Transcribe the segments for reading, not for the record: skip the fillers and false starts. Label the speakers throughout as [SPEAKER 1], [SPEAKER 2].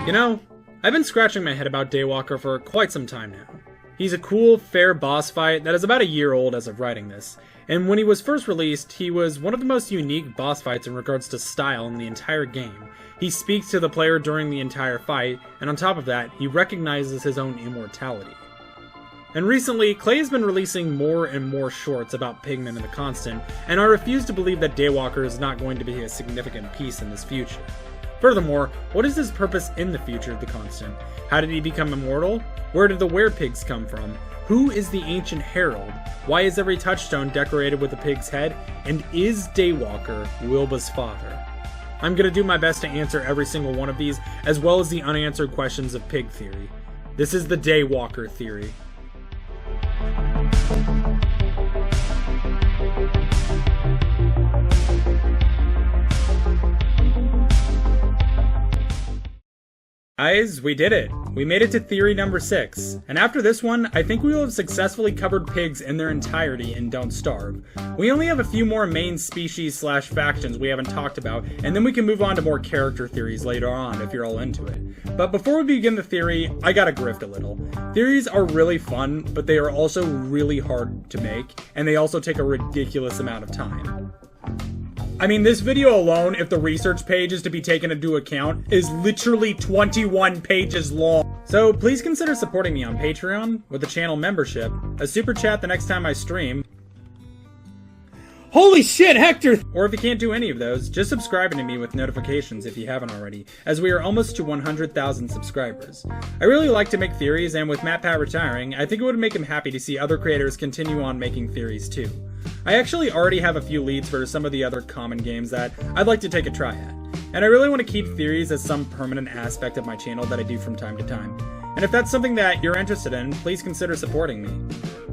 [SPEAKER 1] You know, I've been scratching my head about Daywalker for quite some time now. He's a cool, fair boss fight that is about a year old as of writing this, and when he was first released, he was one of the most unique boss fights in regards to style in the entire game. He speaks to the player during the entire fight, and on top of that, he recognizes his own immortality. And recently, Clay has been releasing more and more shorts about Pigmen and the Constant, and I refuse to believe that Daywalker is not going to be a significant piece in this future. Furthermore, what is his purpose in the future of the Constant? How did he become immortal? Where did the Werepigs come from? Who is the ancient Herald? Why is every touchstone decorated with a pig's head? And is Daywalker Wilba's father? I'm gonna do my best to answer every single one of these, as well as the unanswered questions of pig theory. This is the Daywalker theory. Guys, we did it! We made it to theory number 6, and after this one, I think we will have successfully covered pigs in their entirety in Don't Starve. We only have a few more main species / factions we haven't talked about, and then we can move on to more character theories later on if you're all into it. But before we begin the theory, I gotta grift a little. Theories are really fun, but they are also really hard to make, and they also take a ridiculous amount of time. I mean, this video alone, if the research page is to be taken into account, is literally 21 pages long. So please consider supporting me on Patreon with a channel membership, a super chat the next time I stream. Holy shit, Hector! Or if you can't do any of those, just subscribing to me with notifications if you haven't already, as we are almost to 100,000 subscribers. I really like to make theories, and with MatPat retiring, I think it would make him happy to see other creators continue on making theories too. I actually already have a few leads for some of the other common games that I'd like to take a try at, and I really want to keep theories as some permanent aspect of my channel that I do from time to time. And if that's something that you're interested in, please consider supporting me.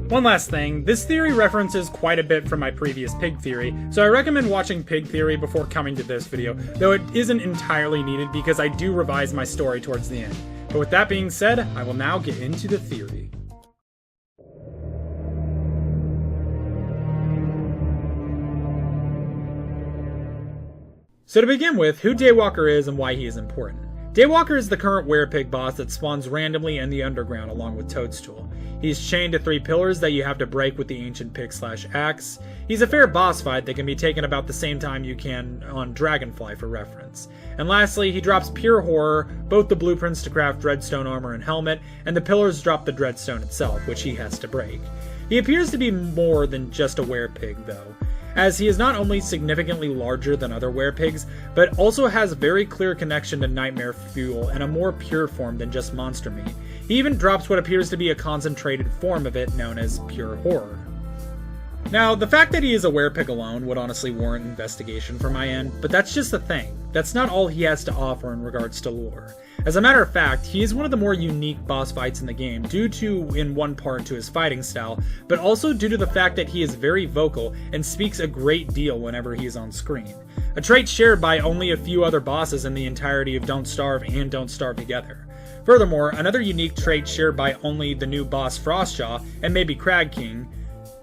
[SPEAKER 1] One last thing, this theory references quite a bit from my previous pig theory, so I recommend watching pig theory before coming to this video, though it isn't entirely needed because I do revise my story towards the end. But with that being said, I will now get into the theory. So to begin with, who Daywalker is and why he is important. Daywalker is the current Werepig boss that spawns randomly in the underground along with Toadstool. He's chained to 3 pillars that you have to break with the ancient pig / axe. He's a fair boss fight that can be taken about the same time you can on Dragonfly for reference. And lastly, he drops pure horror, both the blueprints to craft Dreadstone armor and helmet, and the pillars drop the Dreadstone itself, which he has to break. He appears to be more than just a Werepig though, as he is not only significantly larger than other Werepigs, but also has a very clear connection to Nightmare Fuel in a more pure form than just monster meat. He even drops what appears to be a concentrated form of it known as pure horror. Now, the fact that he is a Werepig alone would honestly warrant investigation from my end, but that's just the thing. That's not all he has to offer in regards to lore. As a matter of fact, he is one of the more unique boss fights in the game due to, in one part, to his fighting style, but also due to the fact that he is very vocal and speaks a great deal whenever he is on screen. A trait shared by only a few other bosses in the entirety of Don't Starve and Don't Starve Together. Furthermore, another unique trait shared by only the new boss Frostjaw and maybe Crag King,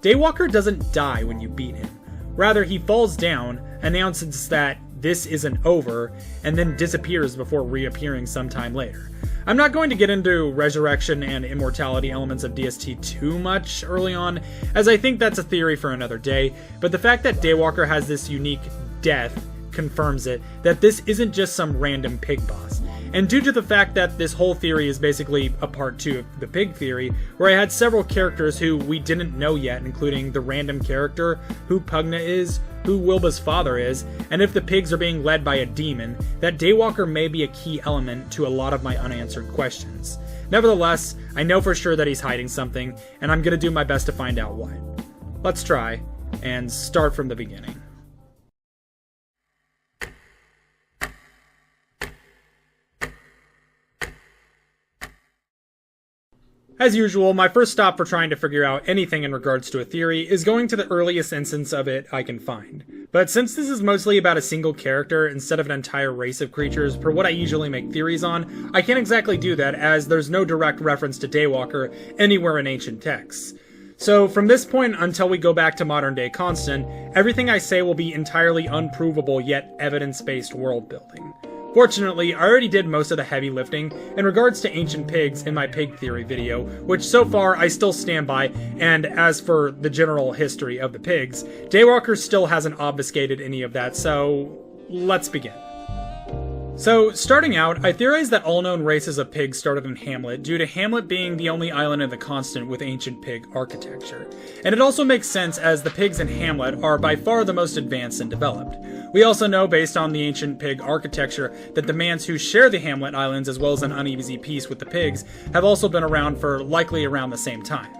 [SPEAKER 1] Daywalker doesn't die when you beat him. Rather, he falls down, announces that this isn't over, and then disappears before reappearing sometime later. I'm not going to get into resurrection and immortality elements of DST too much early on, as I think that's a theory for another day, but the fact that Daywalker has this unique death confirms it, that this isn't just some random pig boss. And due to the fact that this whole theory is basically a part 2 of the pig theory, where I had several characters who we didn't know yet, including the random character, who Pugna is, who Wilba's father is, and if the pigs are being led by a demon, that Daywalker may be a key element to a lot of my unanswered questions. Nevertheless, I know for sure that he's hiding something, and I'm gonna do my best to find out what. Let's try, and start from the beginning. As usual, my first stop for trying to figure out anything in regards to a theory is going to the earliest instance of it I can find. But since this is mostly about a single character instead of an entire race of creatures per what I usually make theories on, I can't exactly do that as there's no direct reference to Daywalker anywhere in ancient texts. So from this point until we go back to modern day Constant, everything I say will be entirely unprovable yet evidence-based world building. Fortunately, I already did most of the heavy lifting in regards to ancient pigs in my pig theory video, which so far I still stand by, and as for the general history of the pigs, Daywalker still hasn't obfuscated any of that, so let's begin. So, starting out, I theorize that all known races of pigs started in Hamlet due to Hamlet being the only island in the continent with ancient pig architecture. And it also makes sense as the pigs in Hamlet are by far the most advanced and developed. We also know, based on the ancient pig architecture, that the Mans who share the Hamlet Islands as well as an uneasy peace with the pigs have also been around for likely around the same time.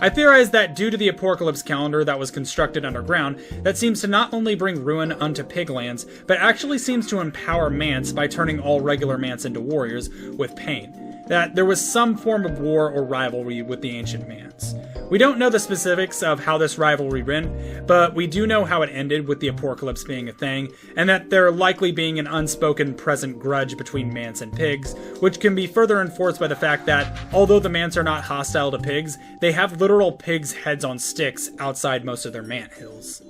[SPEAKER 1] I theorize that due to the Apocalypse calendar that was constructed underground, that seems to not only bring ruin unto piglands, but actually seems to empower Mans by turning all regular Mans into warriors with pain. That there was some form of war or rivalry with the ancient Mans. We don't know the specifics of how this rivalry went, but we do know how it ended with the Apocalypse being a thing, and that there likely being an unspoken present grudge between Mans and pigs, which can be further enforced by the fact that, although the Mans are not hostile to pigs, they have literal pigs' heads on sticks outside most of their mant hills.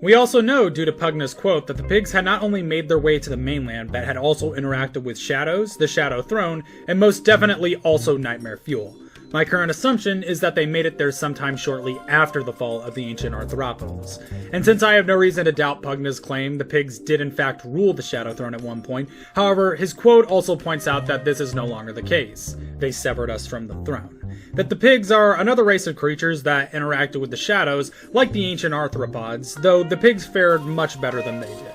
[SPEAKER 1] We also know, due to Pugna's quote, that the pigs had not only made their way to the mainland, but had also interacted with shadows, the Shadow Throne, and most definitely also Nightmare Fuel. My current assumption is that they made it there sometime shortly after the fall of the ancient arthropods. And since I have no reason to doubt Pugna's claim, the pigs did in fact rule the Shadow Throne at one point. However, his quote also points out that this is no longer the case. They severed us from the throne. That the pigs are another race of creatures that interacted with the shadows, like the ancient arthropods, though the pigs fared much better than they did.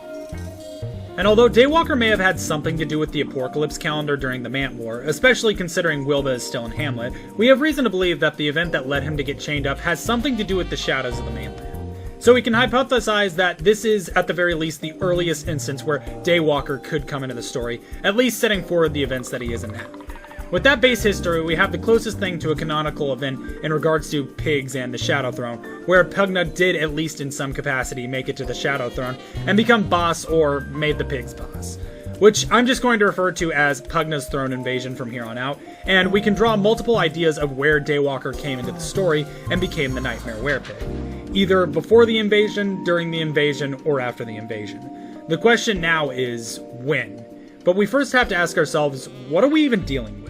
[SPEAKER 1] And although Daywalker may have had something to do with the Apocalypse calendar during the Mant War, especially considering Wilba is still in Hamlet, we have reason to believe that the event that led him to get chained up has something to do with the shadows of the mainland. So we can hypothesize that this is, at the very least, the earliest instance where Daywalker could come into the story, at least setting forward the events that he is in now. With that base history, we have the closest thing to a canonical event in regards to pigs and the Shadow Throne, where Pugna did, at least in some capacity, make it to the Shadow Throne and become boss or made the pigs boss, which I'm just going to refer to as Pugna's throne invasion from here on out, and we can draw multiple ideas of where Daywalker came into the story and became the Nightmare Werepig, either before the invasion, during the invasion, or after the invasion. The question now is, when? But we first have to ask ourselves, what are we even dealing with?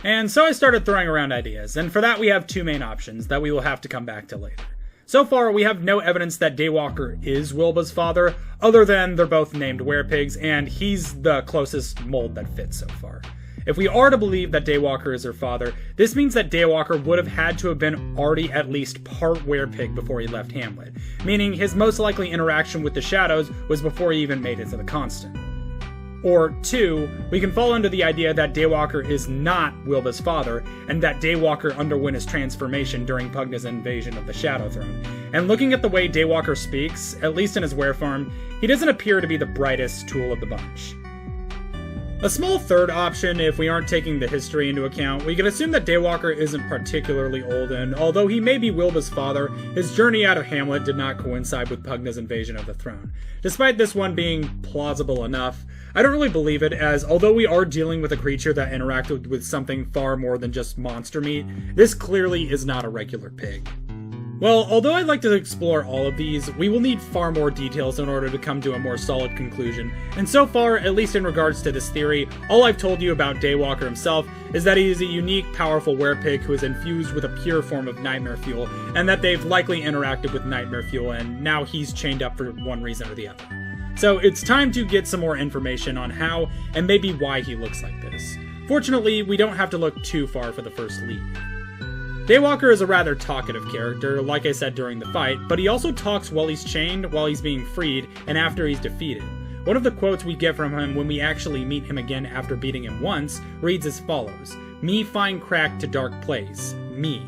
[SPEAKER 1] And so I started throwing around ideas, and for that we have two main options that we will have to come back to later. So far, we have no evidence that Daywalker is Wilba's father, other than they're both named Werepigs, and he's the closest mold that fits so far. If we are to believe that Daywalker is her father, this means that Daywalker would have had to have been already at least part Werepig before he left Hamlet, meaning his most likely interaction with the shadows was before he even made it to the Constant. Or 2, we can fall under the idea that Daywalker is not Wilba's father, and that Daywalker underwent his transformation during Pugna's invasion of the Shadow Throne. And looking at the way Daywalker speaks, at least in his were form, he doesn't appear to be the brightest tool of the bunch. A small third option, if we aren't taking the history into account, we can assume that Daywalker isn't particularly old, and although he may be Wilba's father, his journey out of Hamlet did not coincide with Pugna's invasion of the throne. Despite this one being plausible enough, I don't really believe it, as although we are dealing with a creature that interacted with something far more than just monster meat, this clearly is not a regular pig. Well, although I'd like to explore all of these, we will need far more details in order to come to a more solid conclusion, and so far, at least in regards to this theory, all I've told you about Daywalker himself is that he is a unique, powerful werepig who is infused with a pure form of Nightmare Fuel, and that they've likely interacted with Nightmare Fuel, and now he's chained up for one reason or the other. So it's time to get some more information on how, and maybe why he looks like this. Fortunately, we don't have to look too far for the first lead. Daywalker is a rather talkative character, like I said during the fight, but he also talks while he's chained, while he's being freed, and after he's defeated. One of the quotes we get from him when we actually meet him again after beating him once reads as follows: "Me find crack to dark place. Me."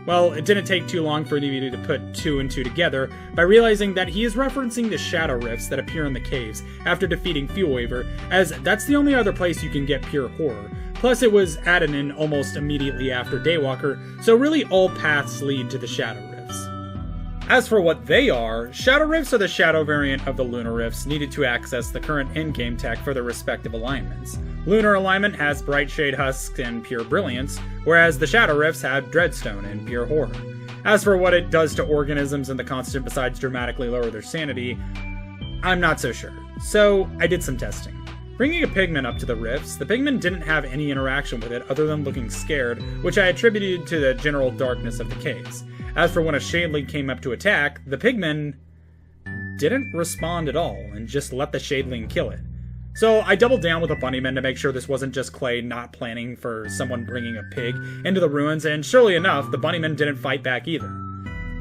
[SPEAKER 1] Well, it didn't take too long for me to put 2 and 2 together by realizing that he is referencing the shadow rifts that appear in the caves after defeating Fuelweaver, as that's the only other place you can get pure horror. Plus it was added in almost immediately after Daywalker, so really all paths lead to the shadow rifts. As for what they are, Shadow Rifts are the shadow variant of the Lunar Rifts needed to access the current in-game tech for their respective alignments. Lunar alignment has Bright Shade Husks and Pure Brilliance, whereas the Shadow Rifts have Dreadstone and Pure Horror. As for what it does to organisms in the constant besides dramatically lower their sanity, I'm not so sure. So I did some testing. Bringing a pigman up to the rifts, the pigman didn't have any interaction with it other than looking scared, which I attributed to the general darkness of the caves. As for when a shadeling came up to attack, the pigman didn't respond at all and just let the shadeling kill it. So I doubled down with a bunnyman to make sure this wasn't just Clay not planning for someone bringing a pig into the ruins, and surely enough, the bunnyman didn't fight back either.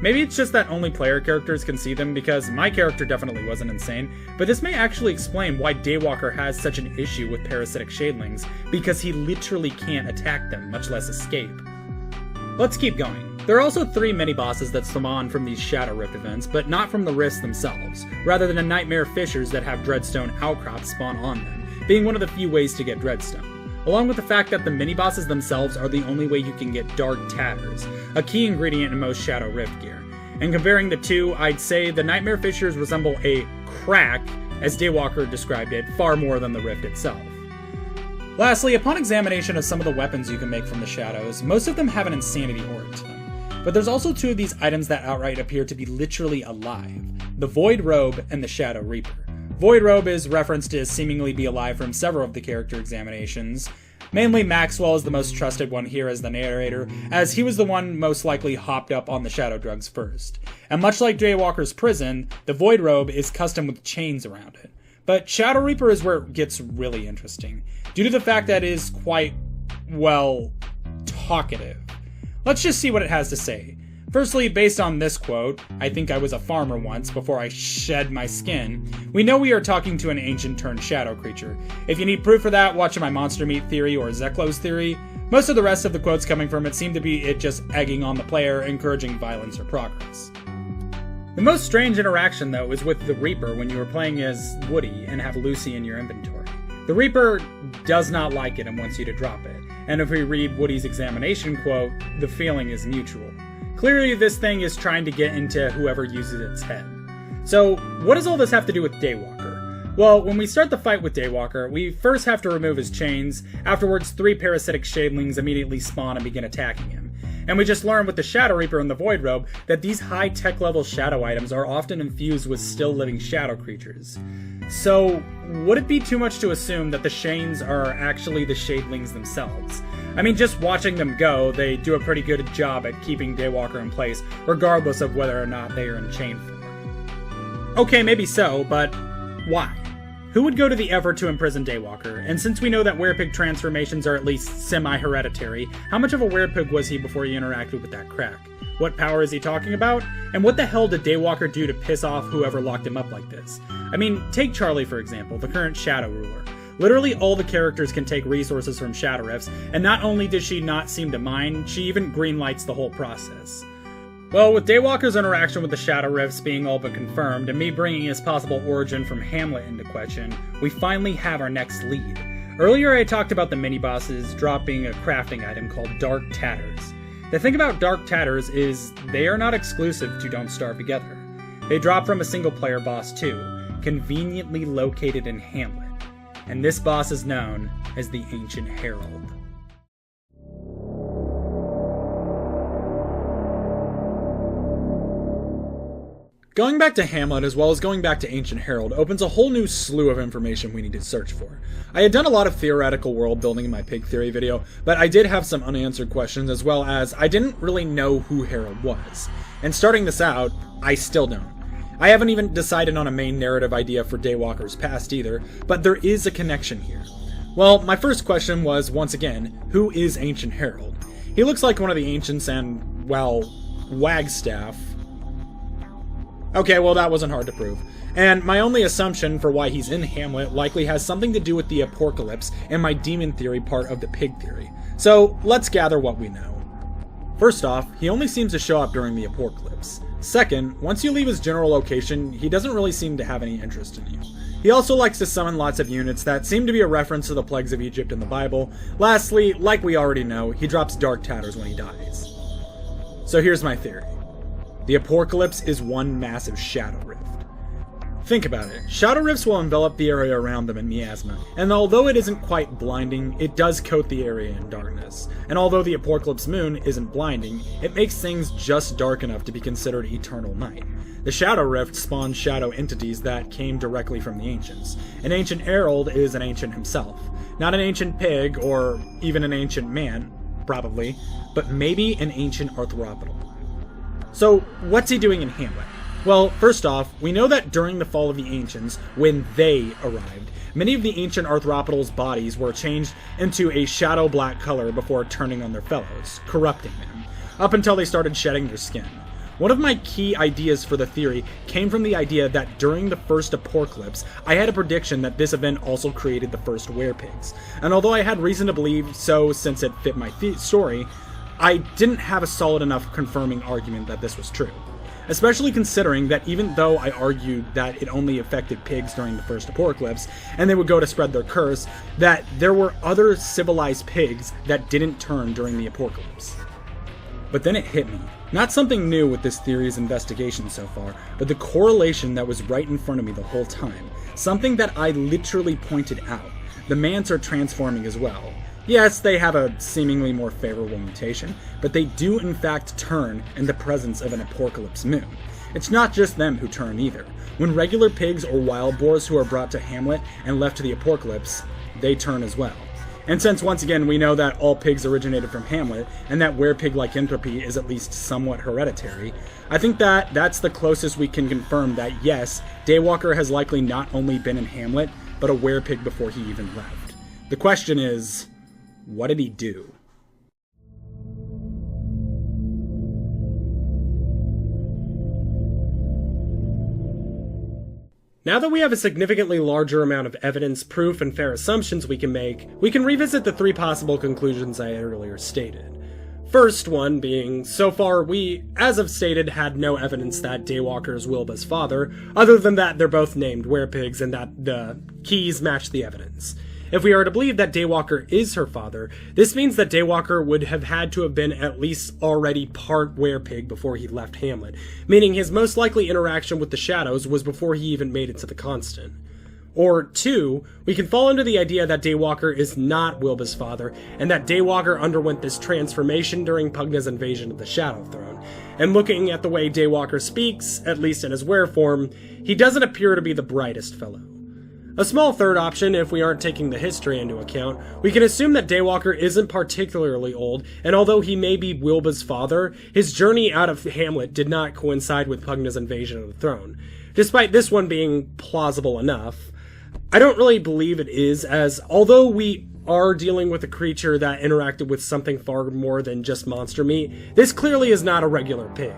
[SPEAKER 1] Maybe it's just that only player characters can see them, because my character definitely wasn't insane, but this may actually explain why Daywalker has such an issue with parasitic shadelings, because he literally can't attack them, much less escape. Let's keep going. There are also 3 mini-bosses that spawn from these Shadow Rift events, but not from the rifts themselves, rather than the Nightmare Fissures that have Dreadstone outcrops spawn on them, being one of the few ways to get Dreadstone. Along with the fact that the mini-bosses themselves are the only way you can get Dark Tatters, a key ingredient in most Shadow Rift gear. And comparing the two, I'd say the Nightmare Fissures resemble a crack, as Daywalker described it, far more than the rift itself. Lastly, upon examination of some of the weapons you can make from the shadows, most of them have an insanity aura to them. But there's also 2 of these items that outright appear to be literally alive, the Void Robe and the Shadow Reaper. Void Robe is referenced to seemingly be alive from several of the character examinations. Mainly Maxwell is the most trusted one here as the narrator, as he was the one most likely hopped up on the shadow drugs first. And much like Daywalker's prison, the Void Robe is custom with chains around it. But Shadow Reaper is where it gets really interesting, due to the fact that it is quite, well, talkative. Let's just see what it has to say. Firstly, based on this quote, I think I was a farmer once before I shed my skin, we know we are talking to an ancient turned shadow creature. If you need proof for that, watch my monster meat theory or Zeklo's theory. Most of the rest of the quotes coming from it seem to be it just egging on the player, encouraging violence or progress. The most strange interaction though is with the Reaper when you are playing as Woody and have Lucy in your inventory. The Reaper does not like it and wants you to drop it, and if we read Woody's examination quote, the feeling is mutual. Clearly this thing is trying to get into whoever uses its head. So what does all this have to do with Daywalker? Well, when we start the fight with Daywalker, we first have to remove his chains, afterwards 3 parasitic shadelings immediately spawn and begin attacking him. And we just learned with the Shadow Reaper and the Void Robe that these high tech level shadow items are often infused with still living shadow creatures. So would it be too much to assume that the chains are actually the shadelings themselves? I mean, just watching them go, they do a pretty good job at keeping Daywalker in place, regardless of whether or not they are in chain form. Okay, maybe so, but why? Who would go to the effort to imprison Daywalker? And since we know that Werepig transformations are at least semi-hereditary, how much of a Werepig was he before he interacted with that crack? What power is he talking about? And what the hell did Daywalker do to piss off whoever locked him up like this? I mean, take Charlie for example, the current Shadow Ruler. Literally all the characters can take resources from Shadow Rifts, and not only does she not seem to mind, she even greenlights the whole process. Well, with Daywalker's interaction with the Shadow Rifts being all but confirmed, and me bringing his possible origin from Hamlet into question, we finally have our next lead. Earlier I talked about the mini-bosses dropping a crafting item called Dark Tatters. The thing about Dark Tatters is they are not exclusive to Don't Starve Together. They drop from a single player boss too, conveniently located in Hamlet. And this boss is known as the Ancient Herald. Going back to Hamlet as well as going back to Ancient Herald opens a whole new slew of information we need to search for. I had done a lot of theoretical world building in my pig theory video, but I did have some unanswered questions as well as I didn't really know who Herald was. And starting this out, I still don't. I haven't even decided on a main narrative idea for Daywalker's past either, but there is a connection here. Well, my first question was, once again, who is Ancient Herald? He looks like one of the ancients and, well, Wagstaff. Okay, well that wasn't hard to prove. And my only assumption for why he's in Hamlet likely has something to do with the apocalypse and my demon theory part of the pig theory. So let's gather what we know. First off, he only seems to show up during the apocalypse. Second, once you leave his general location, he doesn't really seem to have any interest in you. He also likes to summon lots of units that seem to be a reference to the plagues of Egypt in the Bible. Lastly, like we already know, he drops Dark Tatters when he dies. So here's my theory. The Apocalypse is one massive shadow rift. Think about it. Shadow rifts will envelop the area around them in miasma, and although it isn't quite blinding, it does coat the area in darkness. And although the Apocalypse moon isn't blinding, it makes things just dark enough to be considered eternal night. The Shadow Rift spawns shadow entities that came directly from the Ancients. An ancient Herald is an ancient himself. Not an ancient pig, or even an ancient man, probably, but maybe an ancient arthropodal. So, what's he doing in Hamlet? Well, first off, we know that during the fall of the Ancients, when they arrived, many of the ancient arthropodals' bodies were changed into a shadow black color before turning on their fellows, corrupting them, up until they started shedding their skin. One of my key ideas for the theory came from the idea that during the first Apocalypse, I had a prediction that this event also created the first Werepigs, and although I had reason to believe so since it fit my story, I didn't have a solid enough confirming argument that this was true. Especially considering that even though I argued that it only affected pigs during the first Apocalypse, and they would go to spread their curse, that there were other civilized pigs that didn't turn during the Apocalypse. But then it hit me. Not something new with this theory's investigation so far, but the correlation that was right in front of me the whole time. Something that I literally pointed out. The mants are transforming as well. Yes, they have a seemingly more favorable mutation, but they do in fact turn in the presence of an Apocalypse moon. It's not just them who turn either. When regular pigs or wild boars who are brought to Hamlet and left to the Apocalypse, they turn as well. And since once again we know that all pigs originated from Hamlet, and that Werepig lycanthropy is at least somewhat hereditary, I think that that's the closest we can confirm that yes, Daywalker has likely not only been in Hamlet, but a Werepig before he even left. The question is, what did he do?
[SPEAKER 2] Now that we have a significantly larger amount of evidence, proof, and fair assumptions we can make, we can revisit the three possible conclusions I had earlier stated. First one being, so far we, as I've stated, had no evidence that Daywalker is Wilba's father, other than that they're both named Werepigs and that the keys match the evidence. If we are to believe that Daywalker is her father, this means that Daywalker would have had to have been at least already part Werepig before he left Hamlet, meaning his most likely interaction with the shadows was before he even made it to the Constant. Or two, we can fall into the idea that Daywalker is not Wilba's father, and that Daywalker underwent this transformation during Pugna's invasion of the Shadow Throne. And looking at the way Daywalker speaks, at least in his were form, he doesn't appear to be the brightest fellow. A small third option, if we aren't taking the history into account, we can assume that Daywalker isn't particularly old, and although he may be Wilba's father, his journey out of Hamlet did not coincide with Pugna's invasion of the throne. Despite this one being plausible enough, I don't really believe it is, as although we are dealing with a creature that interacted with something far more than just monster meat, this clearly is not a regular pig.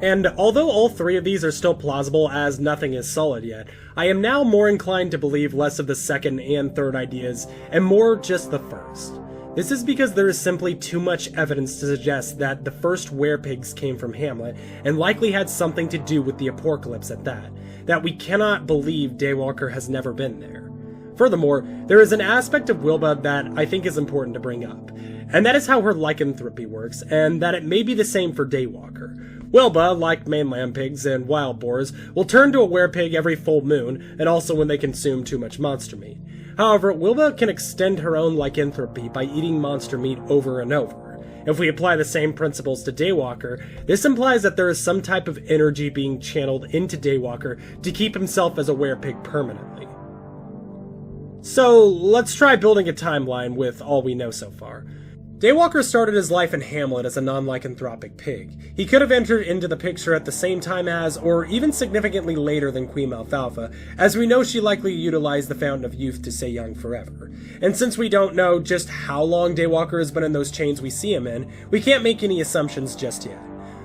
[SPEAKER 2] And although all three of these are still plausible as nothing is solid yet, I am now more inclined to believe less of the second and third ideas and more just the first. This is because there is simply too much evidence to suggest that the first werepigs came from Hamlet and likely had something to do with the Apocalypse at that we cannot believe Daywalker has never been there. Furthermore, there is an aspect of Wilba that I think is important to bring up, and that is how her lycanthropy works, and that it may be the same for Daywalker. Wilba, like mainland pigs and wild boars, will turn to a werepig every full moon, and also when they consume too much monster meat. However, Wilba can extend her own lycanthropy by eating monster meat over and over. If we apply the same principles to Daywalker, this implies that there is some type of energy being channeled into Daywalker to keep himself as a werepig permanently. So, let's try building a timeline with all we know so far. Daywalker started his life in Hamlet as a non-lycanthropic pig. He could have entered into the picture at the same time as, or even significantly later than Queen Malfalfa, as we know she likely utilized the Fountain of Youth to stay young forever. And since we don't know just how long Daywalker has been in those chains we see him in, we can't make any assumptions just yet.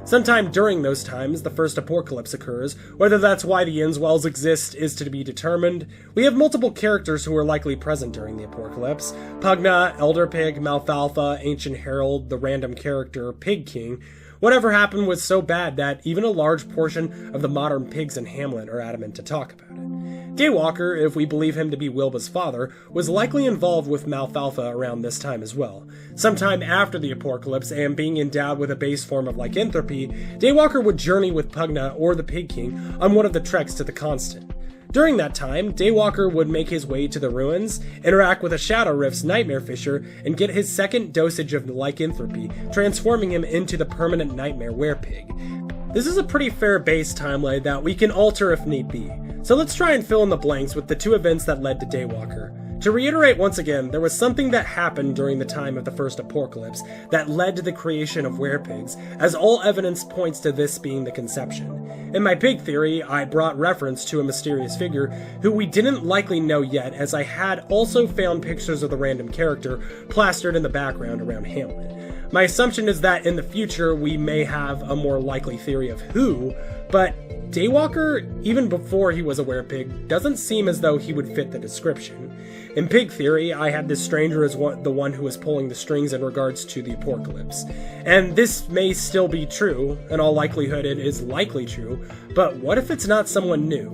[SPEAKER 2] Sometime during those times, the first Apocalypse occurs. Whether that's why the Innswells exist is to be determined. We have multiple characters who are likely present during the Apocalypse. Pugna, Elder Pig, Malfalfa, Ancient Herald, the random character, Pig King. Whatever happened was so bad that even a large portion of the modern pigs in Hamlet are adamant to talk about it. Daywalker, if we believe him to be Wilba's father, was likely involved with Malfalfa around this time as well. Sometime after the apocalypse, and being endowed with a base form of lycanthropy, Daywalker would journey with Pugna or the Pig King on one of the treks to the Constant. During that time, Daywalker would make his way to the ruins, interact with a Shadow Rift's Nightmare Fisher, and get his second dosage of lycanthropy, transforming him into the permanent Nightmare Werepig. This is a pretty fair base timeline that we can alter if need be, so let's try and fill in the blanks with the two events that led to Daywalker. To reiterate once again, there was something that happened during the time of the first apocalypse that led to the creation of werepigs, as all evidence points to this being the conception. In my pig theory, I brought reference to a mysterious figure who we didn't likely know yet, as I had also found pictures of the random character plastered in the background around Hamlet. My assumption is that in the future we may have a more likely theory of who, but Daywalker, even before he was a werepig, doesn't seem as though he would fit the description. In pig theory, I had this stranger as the one who was pulling the strings in regards to the apocalypse. And this may still be true, in all likelihood it is likely true, but what if it's not someone new?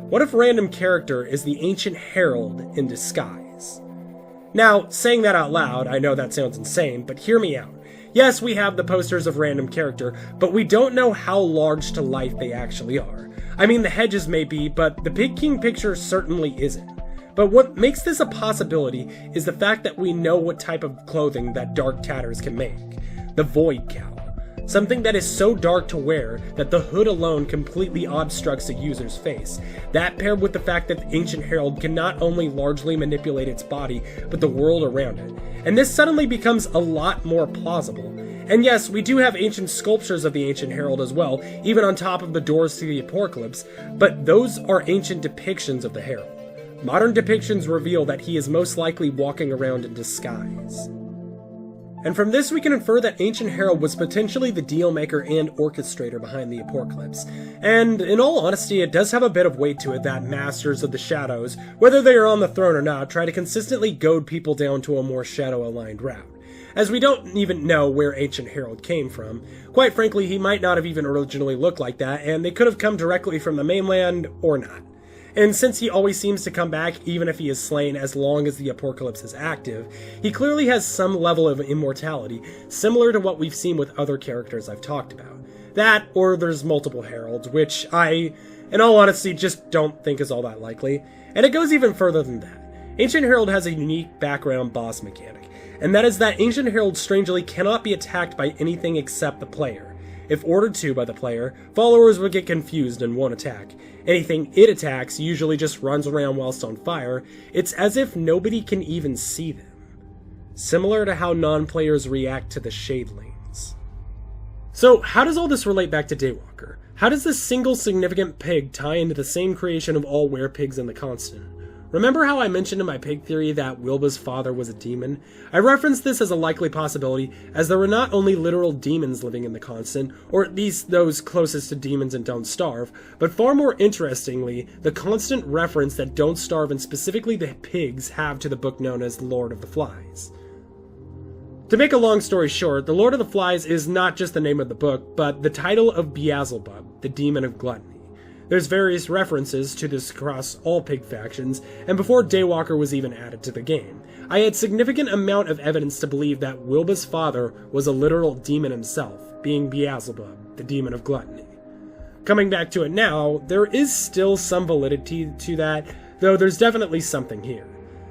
[SPEAKER 2] What if random character is the ancient Herald in disguise? Now, saying that out loud, I know that sounds insane, but hear me out. Yes, we have the posters of random character, but we don't know how large to life they actually are. I mean, the hedges may be, but the Pig King picture certainly isn't. But what makes this a possibility is the fact that we know what type of clothing that dark tatters can make. The Void Cowl. Something that is so dark to wear that the hood alone completely obstructs a user's face. That paired with the fact that the Ancient Herald can not only largely manipulate its body, but the world around it. And this suddenly becomes a lot more plausible. And yes, we do have ancient sculptures of the Ancient Herald as well, even on top of the doors to the apocalypse, but those are ancient depictions of the Herald. Modern depictions reveal that he is most likely walking around in disguise. And from this we can infer that Ancient Herald was potentially the deal maker and orchestrator behind the apocalypse. And in all honesty, it does have a bit of weight to it that Masters of the Shadows, whether they are on the throne or not, try to consistently goad people down to a more shadow-aligned route. As we don't even know where Ancient Herald came from. Quite frankly, he might not have even originally looked like that, and they could have come directly from the mainland or not. And since he always seems to come back even if he is slain as long as the apocalypse is active, he clearly has some level of immortality, similar to what we've seen with other characters I've talked about. That, or there's multiple Heralds, which I, in all honesty, just don't think is all that likely. And it goes even further than that. Ancient Herald has a unique background boss mechanic, and that is that Ancient Herald strangely cannot be attacked by anything except the player. If ordered to by the player, followers would get confused and won't attack. Anything it attacks usually just runs around whilst on fire. It's as if nobody can even see them. Similar to how non-players react to the Shadelings. So how does all this relate back to Daywalker? How does this single significant pig tie into the same creation of all werepigs in the Constant? Remember how I mentioned in my pig theory that Wilba's father was a demon? I referenced this as a likely possibility, as there were not only literal demons living in the Constant, or at least those closest to demons and don't starve, but far more interestingly, the constant reference that don't starve and specifically the pigs have to the book known as the Lord of the Flies. To make a long story short, the Lord of the Flies is not just the name of the book, but the title of Beelzebub, the demon of gluttony. There's various references to this across all pig factions, and before Daywalker was even added to the game, I had significant amount of evidence to believe that Wilba's father was a literal demon himself, being Beelzebub, the demon of gluttony. Coming back to it now, there is still some validity to that, though there's definitely something here.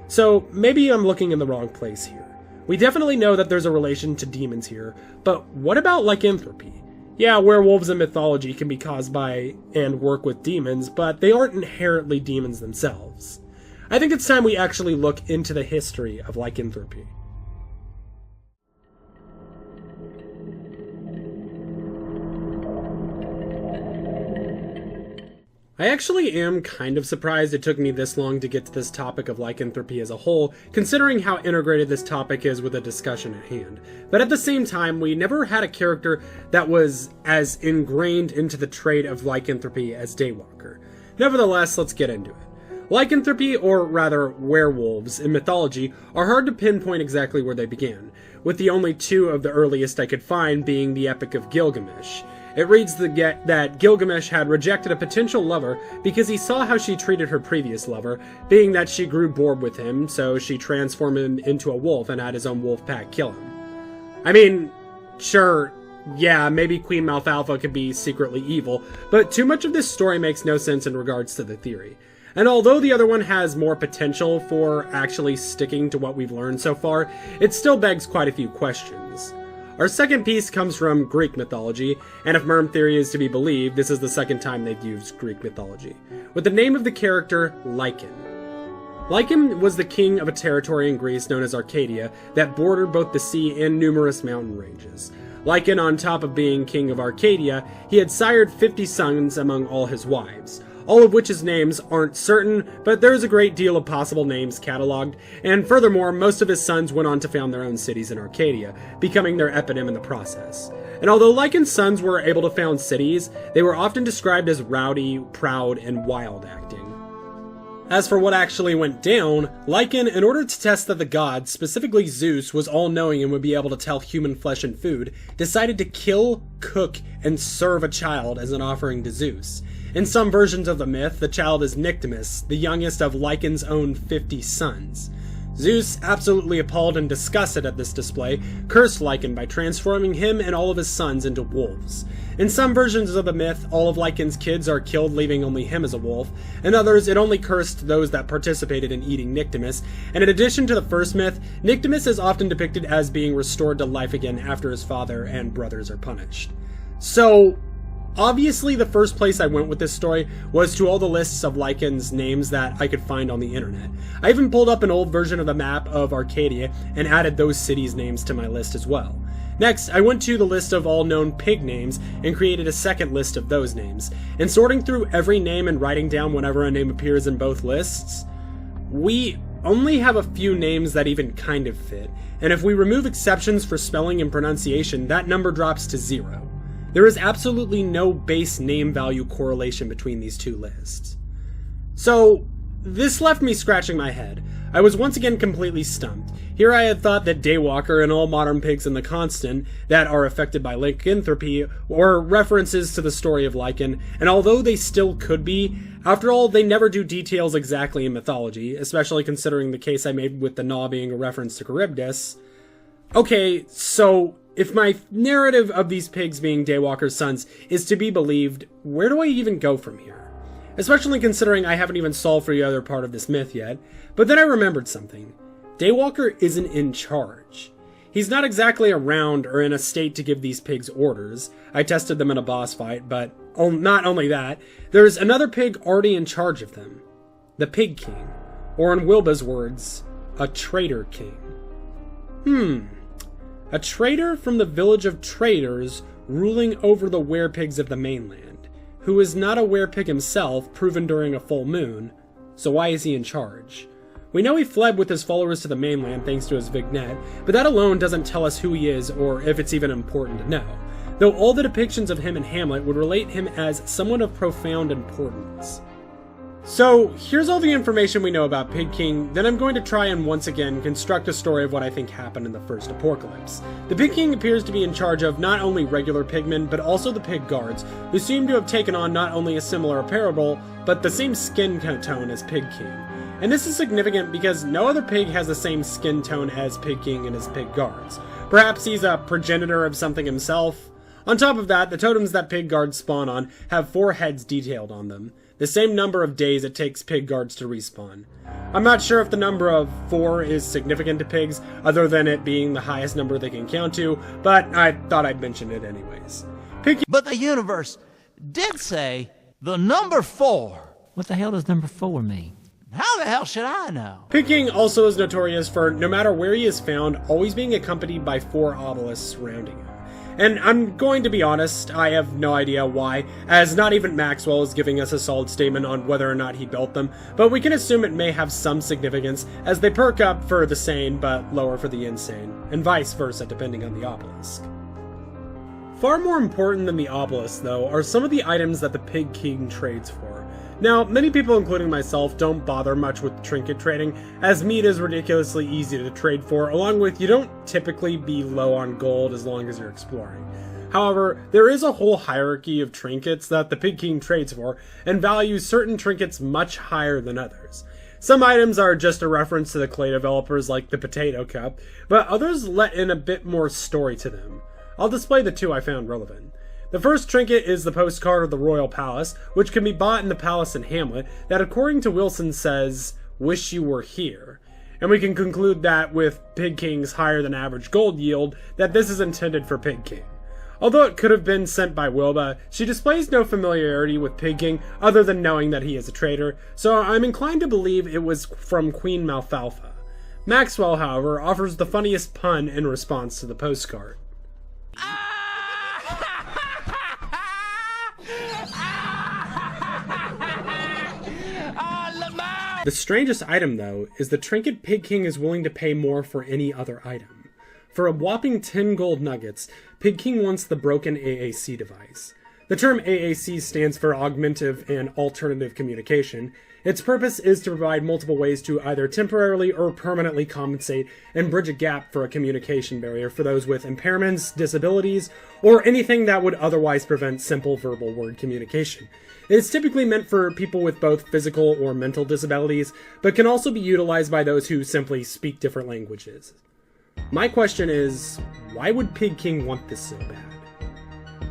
[SPEAKER 2] So maybe I'm looking in the wrong place here. We definitely know that there's a relation to demons here, but what about lycanthropy? Yeah, werewolves in mythology can be caused by and work with demons, but they aren't inherently demons themselves. I think it's time we actually look into the history of lycanthropy. I actually am kind of surprised it took me this long to get to this topic of lycanthropy as a whole, considering how integrated this topic is with the discussion at hand. But at the same time, we never had a character that was as ingrained into the trait of lycanthropy as Daywalker. Nevertheless, let's get into it. Lycanthropy, or rather werewolves, in mythology are hard to pinpoint exactly where they began. with the only two of the earliest I could find being the Epic of Gilgamesh. It reads that Gilgamesh had rejected a potential lover because he saw how she treated her previous lover, being that she grew bored with him, so she transformed him into a wolf and had his own wolf pack kill him. I mean, sure, yeah, maybe Queen Malfalfa could be secretly evil, but too much of this story makes no sense in regards to the theory. And although the other one has more potential for actually sticking to what we've learned so far, it still begs quite a few questions. Our second piece comes from Greek mythology, and if Merm theory is to be believed, this is the second time they've used Greek mythology, with the name of the character Lycan. Lycan was the king of a territory in Greece known as Arcadia that bordered both the sea and numerous mountain ranges. Lycan, on top of being king of Arcadia, he had sired 50 sons among all his wives, all of which his names aren't certain, but there is a great deal of possible names cataloged, and furthermore, most of his sons went on to found their own cities in Arcadia, becoming their eponym in the process. And although Lycan's sons were able to found cities, they were often described as rowdy, proud, and wild acting. As for what actually went down, Lycan, in order to test that the gods, specifically Zeus, was all-knowing and would be able to tell human flesh and food, decided to kill, cook, and serve a child as an offering to Zeus. In some versions of the myth, the child is Nyctimus, the youngest of Lycan's own 50 sons. Zeus, absolutely appalled and disgusted at this display, cursed Lycan by transforming him and all of his sons into wolves. In some versions of the myth, all of Lycan's kids are killed, leaving only him as a wolf. In others, it only cursed those that participated in eating Nyctimus, and in addition to the first myth, Nyctimus is often depicted as being restored to life again after his father and brothers are punished. So, obviously, the first place I went with this story was to all the lists of Lycan's names that I could find on the internet. I even pulled up an old version of the map of Arcadia and added those cities' names to my list as well. Next, I went to the list of all known pig names and created a second list of those names. And sorting through every name and writing down whenever a name appears in both lists, we only have a few names that even kind of fit. And if we remove exceptions for spelling and pronunciation, that number drops to 0. There is absolutely no base name value correlation between these two lists. So, this left me scratching my head. I was once again completely stumped. Here I had thought that Daywalker and all modern pigs in the Constant that are affected by lycanthropy were references to the story of Lycan, and although they still could be, after all, they never do details exactly in mythology, especially considering the case I made with the Gnaw being a reference to Charybdis. Okay, so if my narrative of these pigs being Daywalker's sons is to be believed, where do I even go from here? Especially considering I haven't even solved for the other part of this myth yet. But then I remembered something. Daywalker isn't in charge. He's not exactly around or in a state to give these pigs orders. I tested them in a boss fight, but not only that, there's another pig already in charge of them. The Pig King. Or in Wilba's words, a traitor king. A traitor from the village of traders ruling over the werepigs of the mainland, who is not a werepig himself, proven during a full moon, so why is he in charge? We know he fled with his followers to the mainland thanks to his vignette, but that alone doesn't tell us who he is or if it's even important to know, though all the depictions of him in Hamlet would relate him as someone of profound importance. So, here's all the information we know about Pig King, then I'm going to try and once again construct a story of what I think happened in the first apocalypse. The Pig King appears to be in charge of not only regular pigmen, but also the pig guards, who seem to have taken on not only a similar apparel, but the same skin tone as Pig King. And this is significant because no other pig has the same skin tone as Pig King and his pig guards. Perhaps he's a progenitor of something himself. On top of that, the totems that pig guards spawn on have 4 heads detailed on them, the same number of days it takes pig guards to respawn. I'm not sure if the number of 4 is significant to pigs, other than it being the highest number they can count to, but I thought I'd mention it anyways.
[SPEAKER 3] But the universe did say the number 4.
[SPEAKER 4] What the hell does number 4 mean?
[SPEAKER 3] How the hell should I know?
[SPEAKER 2] Pig King also is notorious for, no matter where he is found, always being accompanied by 4 obelisks surrounding him. And I'm going to be honest, I have no idea why, as not even Maxwell is giving us a solid statement on whether or not he built them, but we can assume it may have some significance, as they perk up for the sane but lower for the insane, and vice versa depending on the obelisk. Far more important than the obelisk, though, are some of the items that the Pig King trades for. Now, many people, including myself, don't bother much with trinket trading, as meat is ridiculously easy to trade for, along with you don't typically be low on gold as long as you're exploring. However, there is a whole hierarchy of trinkets that the Pig King trades for, and values certain trinkets much higher than others. Some items are just a reference to the clay developers like the potato cup, but others let in a bit more story to them. I'll display the two I found relevant. The first trinket is the postcard of the Royal Palace, which can be bought in the palace in Hamlet, that according to Wilson says, "Wish you were here." And we can conclude that with Pig King's higher than average gold yield, that this is intended for Pig King. Although it could have been sent by Wilba, she displays no familiarity with Pig King other than knowing that he is a traitor, so I'm inclined to believe it was from Queen Malfalfa. Maxwell, however, offers the funniest pun in response to the postcard. The strangest item, though, is the trinket Pig King is willing to pay more for any other item. For a whopping 10 gold nuggets, Pig King wants the broken AAC device. The term AAC stands for Augmentative and Alternative Communication. Its purpose is to provide multiple ways to either temporarily or permanently compensate and bridge a gap for a communication barrier for those with impairments, disabilities, or anything that would otherwise prevent simple verbal word communication. It is typically meant for people with both physical or mental disabilities, but can also be utilized by those who simply speak different languages. My question is, why would Pig King want this so bad?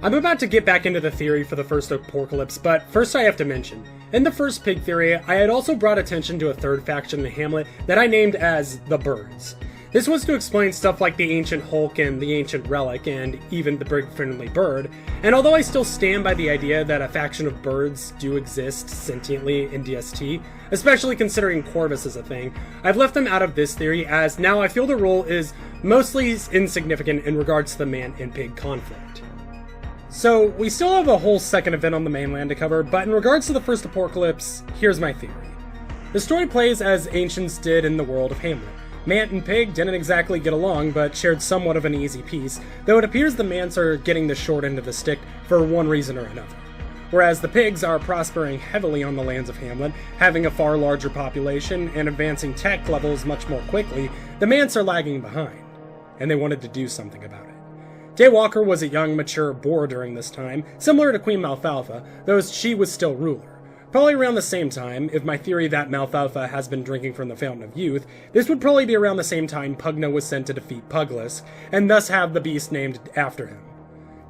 [SPEAKER 2] I'm about to get back into the theory for the first apocalypse, but first I have to mention, in the first pig theory, I had also brought attention to a third faction in Hamlet that I named as the Birds. This was to explain stuff like the Ancient Hulk and the Ancient Relic, and even the Brig-friendly Bird, and although I still stand by the idea that a faction of birds do exist sentiently in DST, especially considering Corvus is a thing, I've left them out of this theory as now I feel their role is mostly insignificant in regards to the man and pig conflict. So, we still have a whole second event on the mainland to cover, but in regards to the first apocalypse, here's my theory. The story plays as ancients did in the world of Hamlet. Mant and Pig didn't exactly get along, but shared somewhat of an easy peace, though it appears the Mants are getting the short end of the stick for one reason or another. Whereas the Pigs are prospering heavily on the lands of Hamlet, having a far larger population and advancing tech levels much more quickly, the Mants are lagging behind, and they wanted to do something about it. Daywalker was a young, mature boar during this time, similar to Queen Malfalfa, though she was still ruler. Probably around the same time, if my theory that Malfalfa has been drinking from the Fountain of Youth, this would probably be around the same time Pugna was sent to defeat Puglisk, and thus have the beast named after him.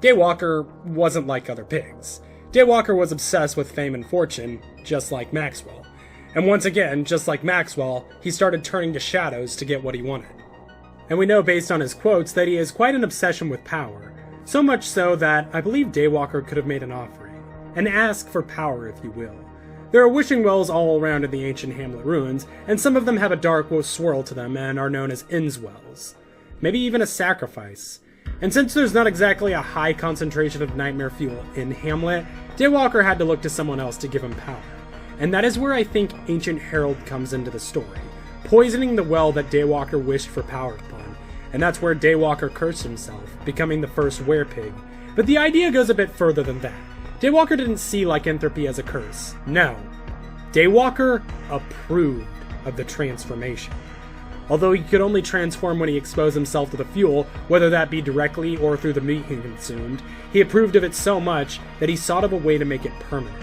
[SPEAKER 2] Daywalker wasn't like other pigs. Daywalker was obsessed with fame and fortune, just like Maxwell. And once again, just like Maxwell, he started turning to shadows to get what he wanted. And we know based on his quotes that he has quite an obsession with power, so much so that I believe Daywalker could have made an offering, an ask for power if you will. There are wishing wells all around in the ancient Hamlet ruins, and some of them have a dark swirl to them and are known as Inns wells. Maybe even a sacrifice. And since there's not exactly a high concentration of nightmare fuel in Hamlet, Daywalker had to look to someone else to give him power. And that is where I think ancient Herald comes into the story, poisoning the well that Daywalker wished for power upon, and that's where Daywalker cursed himself, becoming the first Werepig. But the idea goes a bit further than that. Daywalker didn't see lycanthropy as a curse. No. Daywalker approved of the transformation. Although he could only transform when he exposed himself to the fuel, whether that be directly or through the meat he consumed, he approved of it so much that he sought of a way to make it permanent.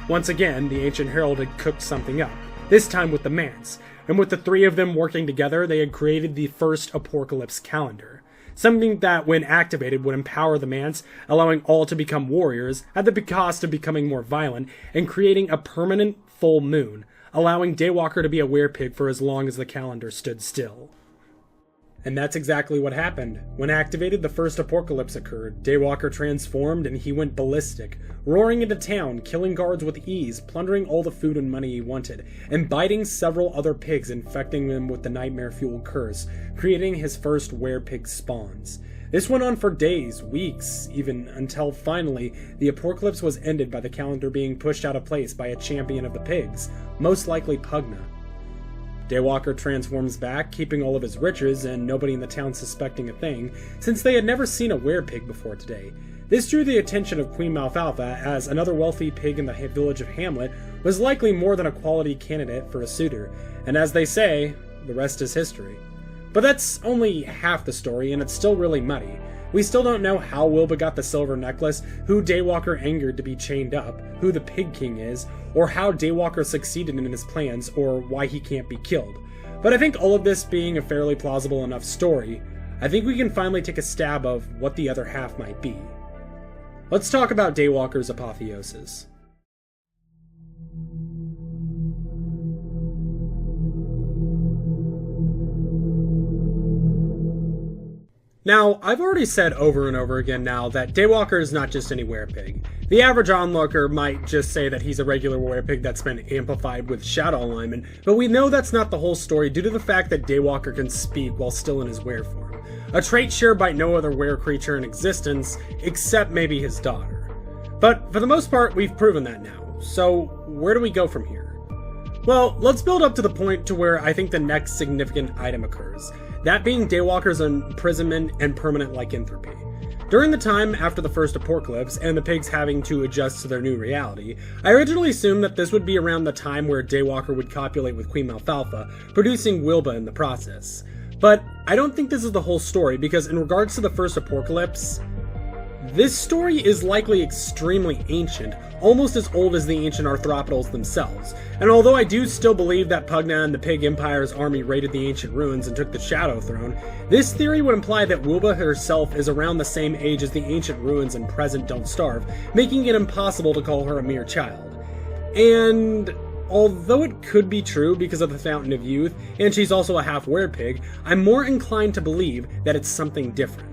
[SPEAKER 2] Once again, the ancient Herald had cooked something up, this time with the Mants, and with the three of them working together, they had created the first apocalypse calendar. Something that, when activated, would empower the Mants, allowing all to become warriors, at the cost of becoming more violent, and creating a permanent full moon, allowing Daywalker to be a werepig for as long as the calendar stood still. And that's exactly what happened. When activated, the first apocalypse occurred. Daywalker transformed and he went ballistic, roaring into town, killing guards with ease, plundering all the food and money he wanted, and biting several other pigs, infecting them with the nightmare-fueled curse, creating his first werepig spawns. This went on for days, weeks, even until finally the apocalypse was ended by the calendar being pushed out of place by a champion of the pigs, most likely Pugna. Daywalker transforms back, keeping all of his riches and nobody in the town suspecting a thing, since they had never seen a werepig before today. This drew the attention of Queen Malfalfa, as another wealthy pig in the village of Hamlet was likely more than a quality candidate for a suitor, and as they say, the rest is history. But that's only half the story, and it's still really muddy. We still don't know how Wilba got the silver necklace, who Daywalker angered to be chained up, who the Pig King is, or how Daywalker succeeded in his plans, or why he can't be killed. But I think all of this being a fairly plausible enough story, I think we can finally take a stab of what the other half might be. Let's talk about Daywalker's Apotheosis. Now, I've already said over and over again now that Daywalker is not just any werepig. The average onlooker might just say that he's a regular werepig that's been amplified with shadow alignment, but we know that's not the whole story due to the fact that Daywalker can speak while still in his were form, a trait shared by no other were creature in existence, except maybe his daughter. But for the most part, we've proven that now, so where do we go from here? Well, let's build up to the point to where I think the next significant item occurs, that being Daywalker's imprisonment and permanent lycanthropy. During the time after the first apocalypse and the pigs having to adjust to their new reality, I originally assumed that this would be around the time where Daywalker would copulate with Queen Malfalfa, producing Wilba in the process. But I don't think this is the whole story, because in regards to the first apocalypse, this story is likely extremely ancient, almost as old as the ancient arthropodals themselves, and although I do still believe that Pugna and the Pig Empire's army raided the ancient ruins and took the Shadow Throne, this theory would imply that Wilba herself is around the same age as the ancient ruins and present Don't Starve, making it impossible to call her a mere child. And although it could be true because of the Fountain of Youth, and she's also a half werepig, I'm more inclined to believe that it's something different.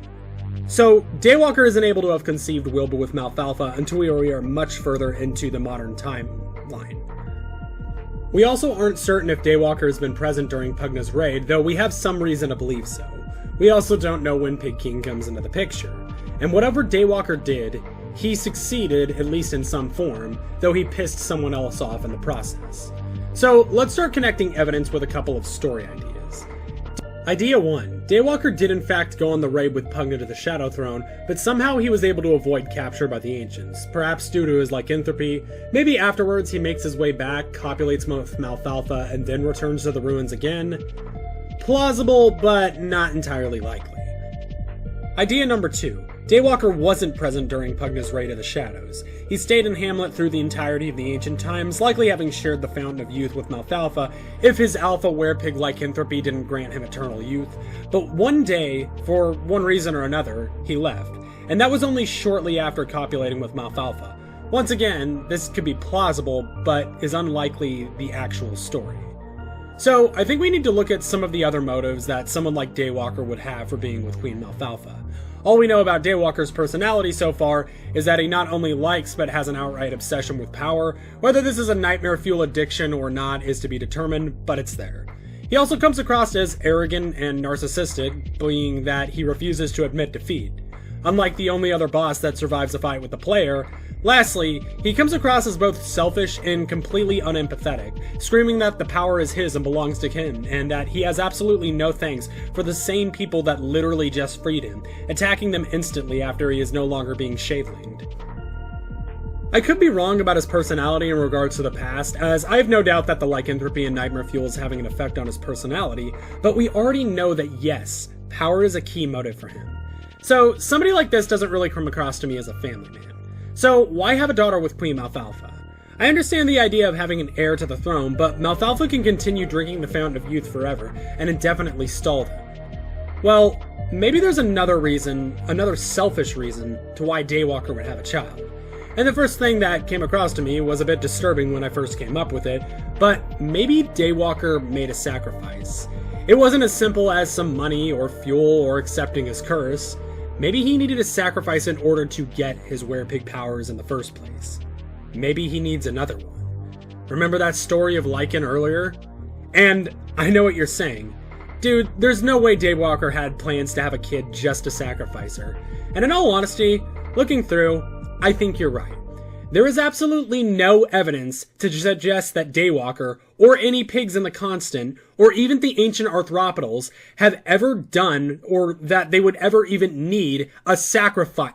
[SPEAKER 2] So, Daywalker isn't able to have conceived Wilba with Malfalfa until we are much further into the modern timeline. We also aren't certain if Daywalker has been present during Pugna's raid, though we have some reason to believe so. We also don't know when Pig King comes into the picture. And whatever Daywalker did, he succeeded, at least in some form, though he pissed someone else off in the process. So, let's start connecting evidence with a couple of story ideas. Idea 1. Daywalker did in fact go on the raid with Pugna to the Shadow Throne, but somehow he was able to avoid capture by the Ancients, perhaps due to his lycanthropy. Maybe afterwards he makes his way back, copulates with Malfalfa, and then returns to the ruins again. Plausible, but not entirely likely. Idea number 2. Daywalker wasn't present during Pugna's raid of the Shadows. He stayed in Hamlet through the entirety of the ancient times, likely having shared the Fountain of Youth with Malfalfa if his alpha werepig lycanthropy didn't grant him eternal youth. But one day, for one reason or another, he left, and that was only shortly after copulating with Malfalfa. Once again, this could be plausible, but is unlikely the actual story. So, I think we need to look at some of the other motives that someone like Daywalker would have for being with Queen Malfalfa. All we know about Daywalker's personality so far is that he not only likes but has an outright obsession with power. Whether this is a nightmare fuel addiction or not is to be determined, but it's there. He also comes across as arrogant and narcissistic, being that he refuses to admit defeat. Unlike the only other boss that survives a fight with the player, lastly, he comes across as both selfish and completely unempathetic, screaming that the power is his and belongs to him, and that he has absolutely no thanks for the same people that literally just freed him, attacking them instantly after he is no longer being shavelinged. I could be wrong about his personality in regards to the past, as I have no doubt that the lycanthropy and nightmare fuel is having an effect on his personality, but we already know that yes, power is a key motive for him. So, somebody like this doesn't really come across to me as a family man. So, why have a daughter with Queen Malfalfa? I understand the idea of having an heir to the throne, but Malfalfa can continue drinking the Fountain of Youth forever, and indefinitely stall them. Well, maybe there's another reason, another selfish reason, to why Daywalker would have a child. And the first thing that came across to me was a bit disturbing when I first came up with it, but maybe Daywalker made a sacrifice. It wasn't as simple as some money or fuel or accepting his curse. Maybe he needed a sacrifice in order to get his werepig powers in the first place. Maybe he needs another one. Remember that story of Lycan earlier? And I know what you're saying. Dude, there's no way Daywalker had plans to have a kid just to sacrifice her. And in all honesty, looking through, I think you're right. There is absolutely no evidence to suggest that Daywalker, or any pigs in the Constant, or even the ancient arthropodals, have ever done, or that they would ever even need, a sacrifice.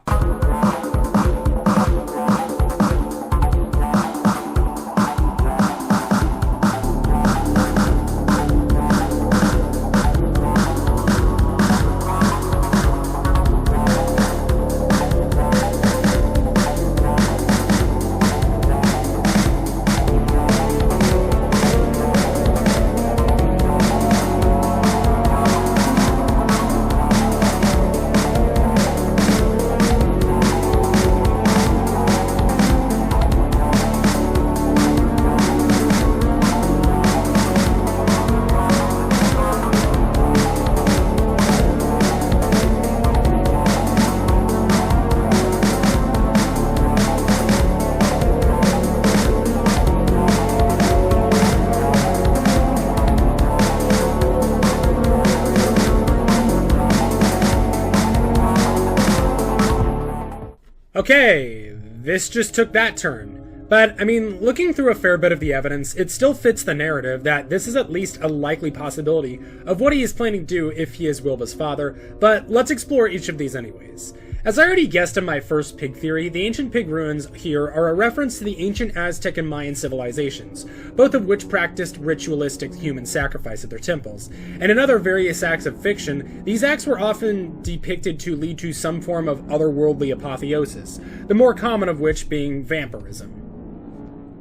[SPEAKER 2] Okay, this just took that turn. But, I mean, looking through a fair bit of the evidence, it still fits the narrative that this is at least a likely possibility of what he is planning to do if he is Wilba's father, but let's explore each of these anyways. As I already guessed in my first pig theory, the ancient pig ruins here are a reference to the ancient Aztec and Mayan civilizations, both of which practiced ritualistic human sacrifice at their temples. And in other various acts of fiction, these acts were often depicted to lead to some form of otherworldly apotheosis, the more common of which being vampirism.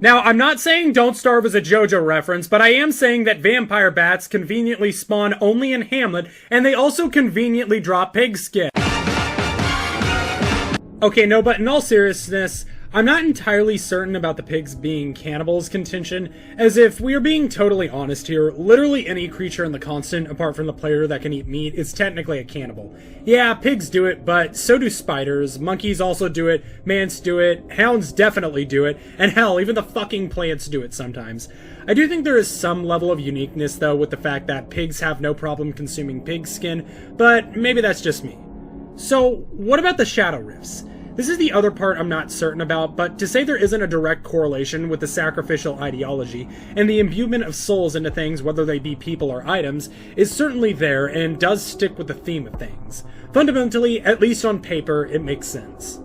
[SPEAKER 2] Now, I'm not saying Don't Starve is a JoJo reference, but I am saying that vampire bats conveniently spawn only in Hamlet, and they also conveniently drop pig skin. Okay, no, but in all seriousness, I'm not entirely certain about the pigs being cannibals contention, as if we are being totally honest here, literally any creature in the constant, apart from the player that can eat meat, is technically a cannibal. Yeah, pigs do it, but so do spiders, monkeys also do it, mants do it, hounds definitely do it, and hell, even the fucking plants do it sometimes. I do think there is some level of uniqueness, though, with the fact that pigs have no problem consuming pig skin, but maybe that's just me. So, what about the shadow rifts? This is the other part I'm not certain about, but to say there isn't a direct correlation with the sacrificial ideology and the imbuement of souls into things, whether they be people or items, is certainly there and does stick with the theme of things. Fundamentally, at least on paper, it makes sense.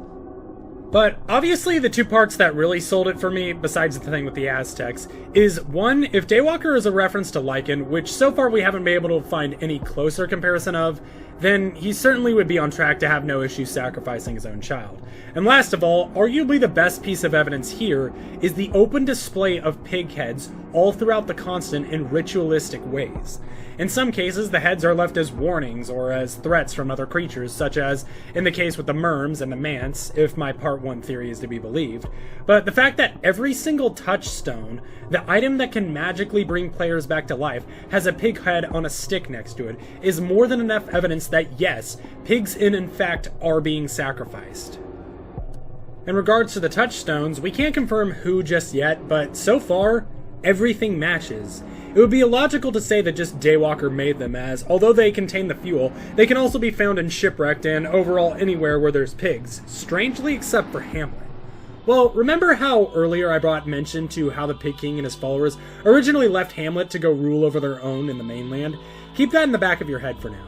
[SPEAKER 2] But obviously the two parts that really sold it for me, besides the thing with the Aztecs, is one, if Daywalker is a reference to Lycan, which so far we haven't been able to find any closer comparison of, then he certainly would be on track to have no issue sacrificing his own child. And last of all, arguably the best piece of evidence here is the open display of pig heads all throughout the constant in ritualistic ways. In some cases, the heads are left as warnings or as threats from other creatures, such as in the case with the merms and the mants, if my part 1 theory is to be believed. But the fact that every single touchstone, the item that can magically bring players back to life, has a pig head on a stick next to it, is more than enough evidence that yes, pigs in fact are being sacrificed. In regards to the touchstones, we can't confirm who just yet, but so far, everything matches. It would be illogical to say that just Daywalker made them, as, although they contain the fuel, they can also be found in Shipwrecked and overall anywhere where there's pigs, strangely except for Hamlet. Well, remember how earlier I brought mention to how the Pig King and his followers originally left Hamlet to go rule over their own in the mainland? Keep that in the back of your head for now.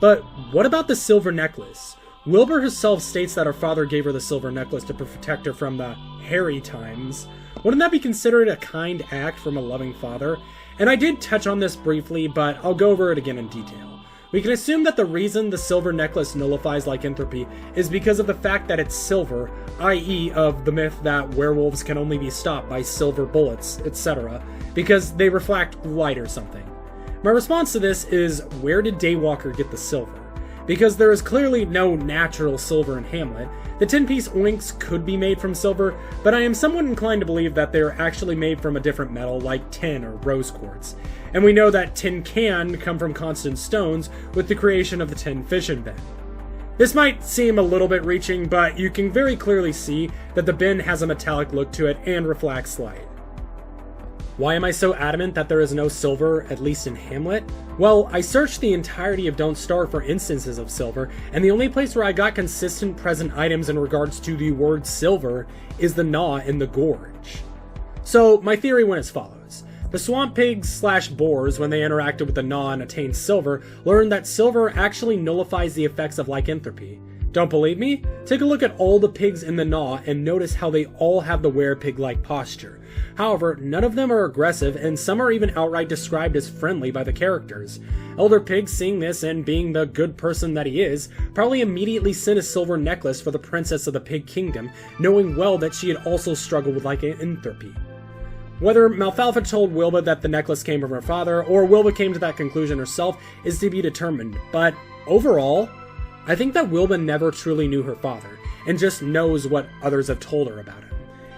[SPEAKER 2] But what about the silver necklace? Wilbur herself states that her father gave her the silver necklace to protect her from the hairy times. Wouldn't that be considered a kind act from a loving father? And I did touch on this briefly, but I'll go over it again in detail. We can assume that the reason the silver necklace nullifies lycanthropy is because of the fact that it's silver, i.e. of the myth that werewolves can only be stopped by silver bullets, etc., because they reflect light or something. My response to this is, where did Daywalker get the silver? Because there is clearly no natural silver in Hamlet. The 10-piece oinks could be made from silver, but I am somewhat inclined to believe that they are actually made from a different metal like tin or rose quartz. And we know that tin can come from constant stones with the creation of the tin fission bin. This might seem a little bit reaching, but you can very clearly see that the bin has a metallic look to it and reflects light. Why am I so adamant that there is no silver, at least in Hamlet? Well, I searched the entirety of Don't Starve for instances of silver, and the only place where I got consistent present items in regards to the word silver is the gnaw in the gorge. So, my theory went as follows. The swamp pigs / boars, when they interacted with the gnaw and attained silver, learned that silver actually nullifies the effects of lycanthropy. Don't believe me? Take a look at all the pigs in the gnaw and notice how they all have the werepig-like posture. However, none of them are aggressive, and some are even outright described as friendly by the characters. Elder Pig, seeing this and being the good person that he is, probably immediately sent a silver necklace for the princess of the Pig Kingdom, knowing well that she had also struggled with lycanthropy. Whether Malfalfa told Wilba that the necklace came from her father, or Wilba came to that conclusion herself, is to be determined, but overall, I think that Wilba never truly knew her father, and just knows what others have told her about him.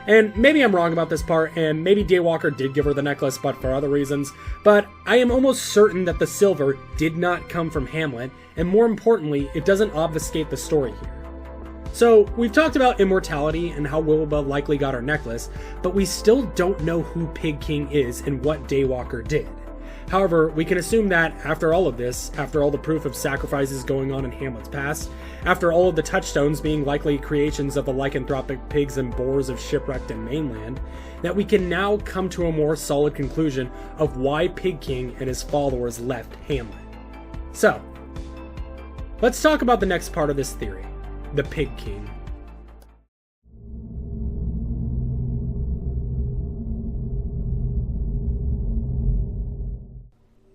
[SPEAKER 2] And maybe I'm wrong about this part, and maybe Daywalker did give her the necklace, but for other reasons, but I am almost certain that the silver did not come from Hamlet, and more importantly, it doesn't obfuscate the story here. So, we've talked about immortality and how Wilba likely got her necklace, but we still don't know who Pig King is and what Daywalker did. However, we can assume that after all of this, after all the proof of sacrifices going on in Hamlet's past, after all of the touchstones being likely creations of the lycanthropic pigs and boars of shipwrecked and mainland, that we can now come to a more solid conclusion of why Pig King and his followers left Hamlet. So, let's talk about the next part of this theory, the Pig King.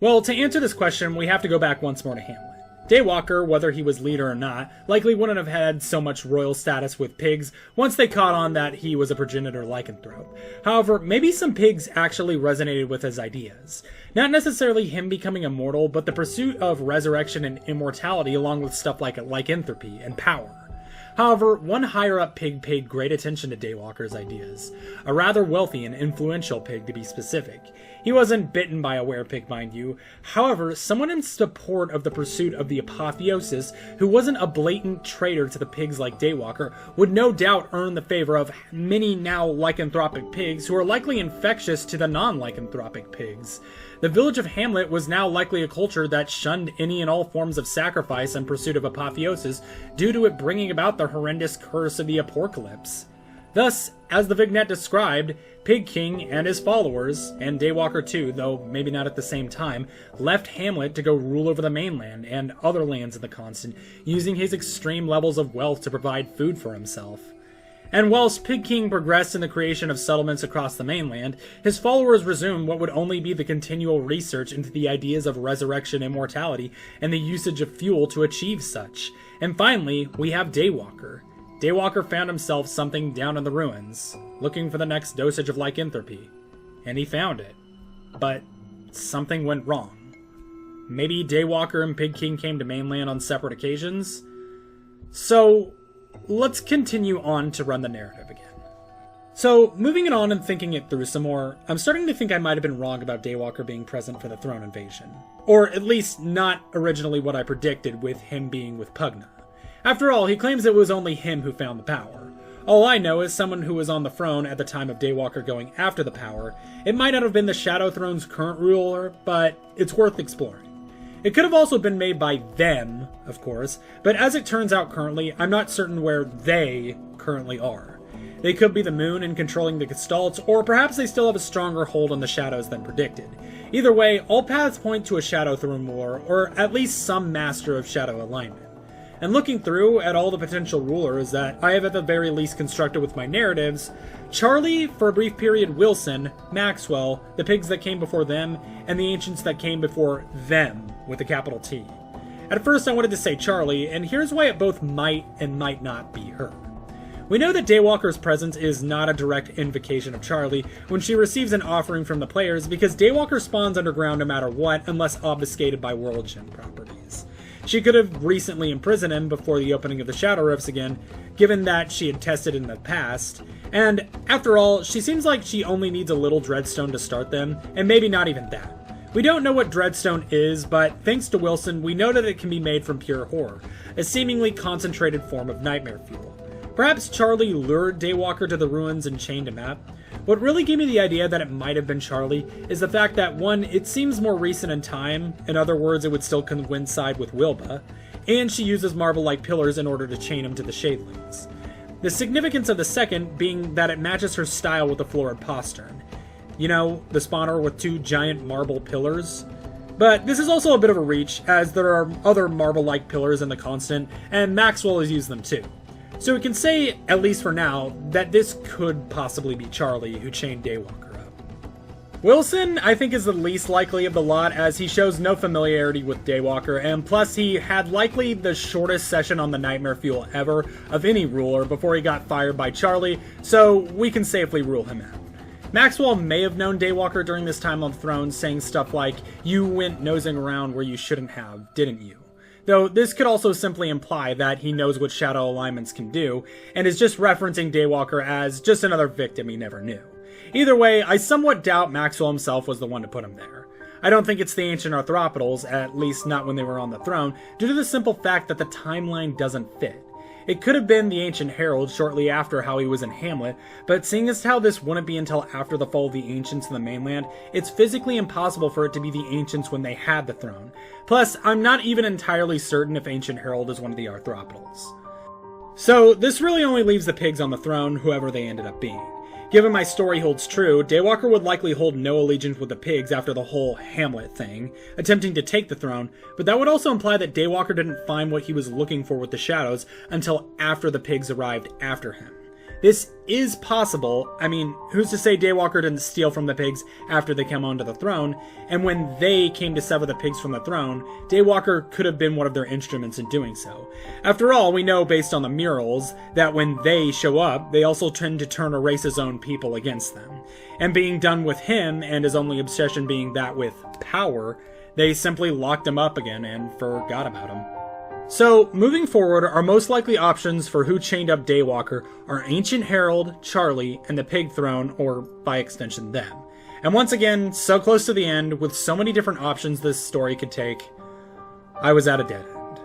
[SPEAKER 2] Well, to answer this question, we have to go back once more to Hamlet. Daywalker, whether he was leader or not, likely wouldn't have had so much royal status with pigs once they caught on that he was a progenitor lycanthrope. However, maybe some pigs actually resonated with his ideas. Not necessarily him becoming immortal, but the pursuit of resurrection and immortality along with stuff like lycanthropy and power. However, one higher-up pig paid great attention to Daywalker's ideas. A rather wealthy and influential pig, to be specific. He wasn't bitten by a werepig, mind you. However, someone in support of the pursuit of the Apotheosis, who wasn't a blatant traitor to the pigs like Daywalker, would no doubt earn the favor of many now lycanthropic pigs who are likely infectious to the non-lycanthropic pigs. The village of Hamlet was now likely a culture that shunned any and all forms of sacrifice in pursuit of Apotheosis due to it bringing about the horrendous curse of the apocalypse. Thus, as the vignette described, Pig King and his followers, and Daywalker too, though maybe not at the same time, left Hamlet to go rule over the mainland and other lands in the continent, using his extreme levels of wealth to provide food for himself. And whilst Pig King progressed in the creation of settlements across the mainland, his followers resumed what would only be the continual research into the ideas of resurrection and immortality and the usage of fuel to achieve such. And finally, we have Daywalker. Daywalker found himself something down in the ruins, looking for the next dosage of lycanthropy. And he found it. But something went wrong. Maybe Daywalker and Pig King came to mainland on separate occasions? So, let's continue on to run the narrative again. So, moving it on and thinking it through some more, I'm starting to think I might have been wrong about Daywalker being present for the throne invasion. Or at least not originally what I predicted with him being with Pugna. After all, he claims it was only him who found the power. All I know is someone who was on the throne at the time of Daywalker going after the power. It might not have been the Shadow Throne's current ruler, but it's worth exploring. It could have also been made by them, of course, but as it turns out currently, I'm not certain where they currently are. They could be the moon and controlling the Gestalts, or perhaps they still have a stronger hold on the shadows than predicted. Either way, all paths point to a Shadow Throne ruler, or at least some master of shadow alignment. And looking through at all the potential rulers that I have at the very least constructed with my narratives, Charlie, for a brief period Wilson, Maxwell, the pigs that came before them, and the ancients that came before them, with a capital T. At first I wanted to say Charlie, and here's why it both might and might not be her. We know that Daywalker's presence is not a direct invocation of Charlie when she receives an offering from the players because Daywalker spawns underground no matter what unless obfuscated by world gem properties. She could have recently imprisoned him before the opening of the Shadow Rifts again, given that she had tested in the past. And after all, she seems like she only needs a little Dreadstone to start them, and maybe not even that. We don't know what Dreadstone is, but thanks to Wilson, we know that it can be made from pure horror, a seemingly concentrated form of nightmare fuel. Perhaps Charlie lured Daywalker to the ruins and chained him up. What really gave me the idea that it might have been Charlie is the fact that, one, it seems more recent in time, in other words, it would still coincide with Wilbur, and she uses marble-like pillars in order to chain him to the Shadelings. The significance of the second being that it matches her style with the florid postern. You know, the spawner with two giant marble pillars? But this is also a bit of a reach, as there are other marble-like pillars in the Constant, and Maxwell has used them too. So we can say, at least for now, that this could possibly be Charlie who chained Daywalker up. Wilson, I think, is the least likely of the lot, as he shows no familiarity with Daywalker, and plus he had likely the shortest session on the Nightmare Fuel ever of any ruler before he got fired by Charlie, so we can safely rule him out. Maxwell may have known Daywalker during this time on the throne, saying stuff like, "You went nosing around where you shouldn't have, didn't you?" Though this could also simply imply that he knows what shadow alignments can do, and is just referencing Daywalker as just another victim he never knew. Either way, I somewhat doubt Maxwell himself was the one to put him there. I don't think it's the ancient Arthropodals, at least not when they were on the throne, due to the simple fact that the timeline doesn't fit.
[SPEAKER 1] It could have been the Ancient Herald shortly after how he was in Hamlet, but seeing as how this wouldn't be until after the fall of the Ancients in the mainland, it's physically impossible for it to be the Ancients when they had the throne. Plus, I'm not even entirely certain if Ancient Herald is one of the Arthropodals. So, this really only leaves the pigs on the throne, whoever they ended up being. Given my story holds true, Daywalker would likely hold no allegiance with the pigs after the whole Hamlet thing, attempting to take the throne, but that would also imply that Daywalker didn't find what he was looking for with the shadows until after the pigs arrived after him. This is possible. I mean, who's to say Daywalker didn't steal from the pigs after they came onto the throne, and when they came to sever the pigs from the throne, Daywalker could have been one of their instruments in doing so. After all, we know based on the murals that when they show up, they also tend to turn a race's own people against them. And being done with him, and his only obsession being that with power, they simply locked him up again and forgot about him. So, moving forward, our most likely options for who chained up Daywalker are Ancient Herald, Charlie, and the Pig Throne, or by extension them. And once again, so close to the end, with so many different options this story could take, I was at a dead end.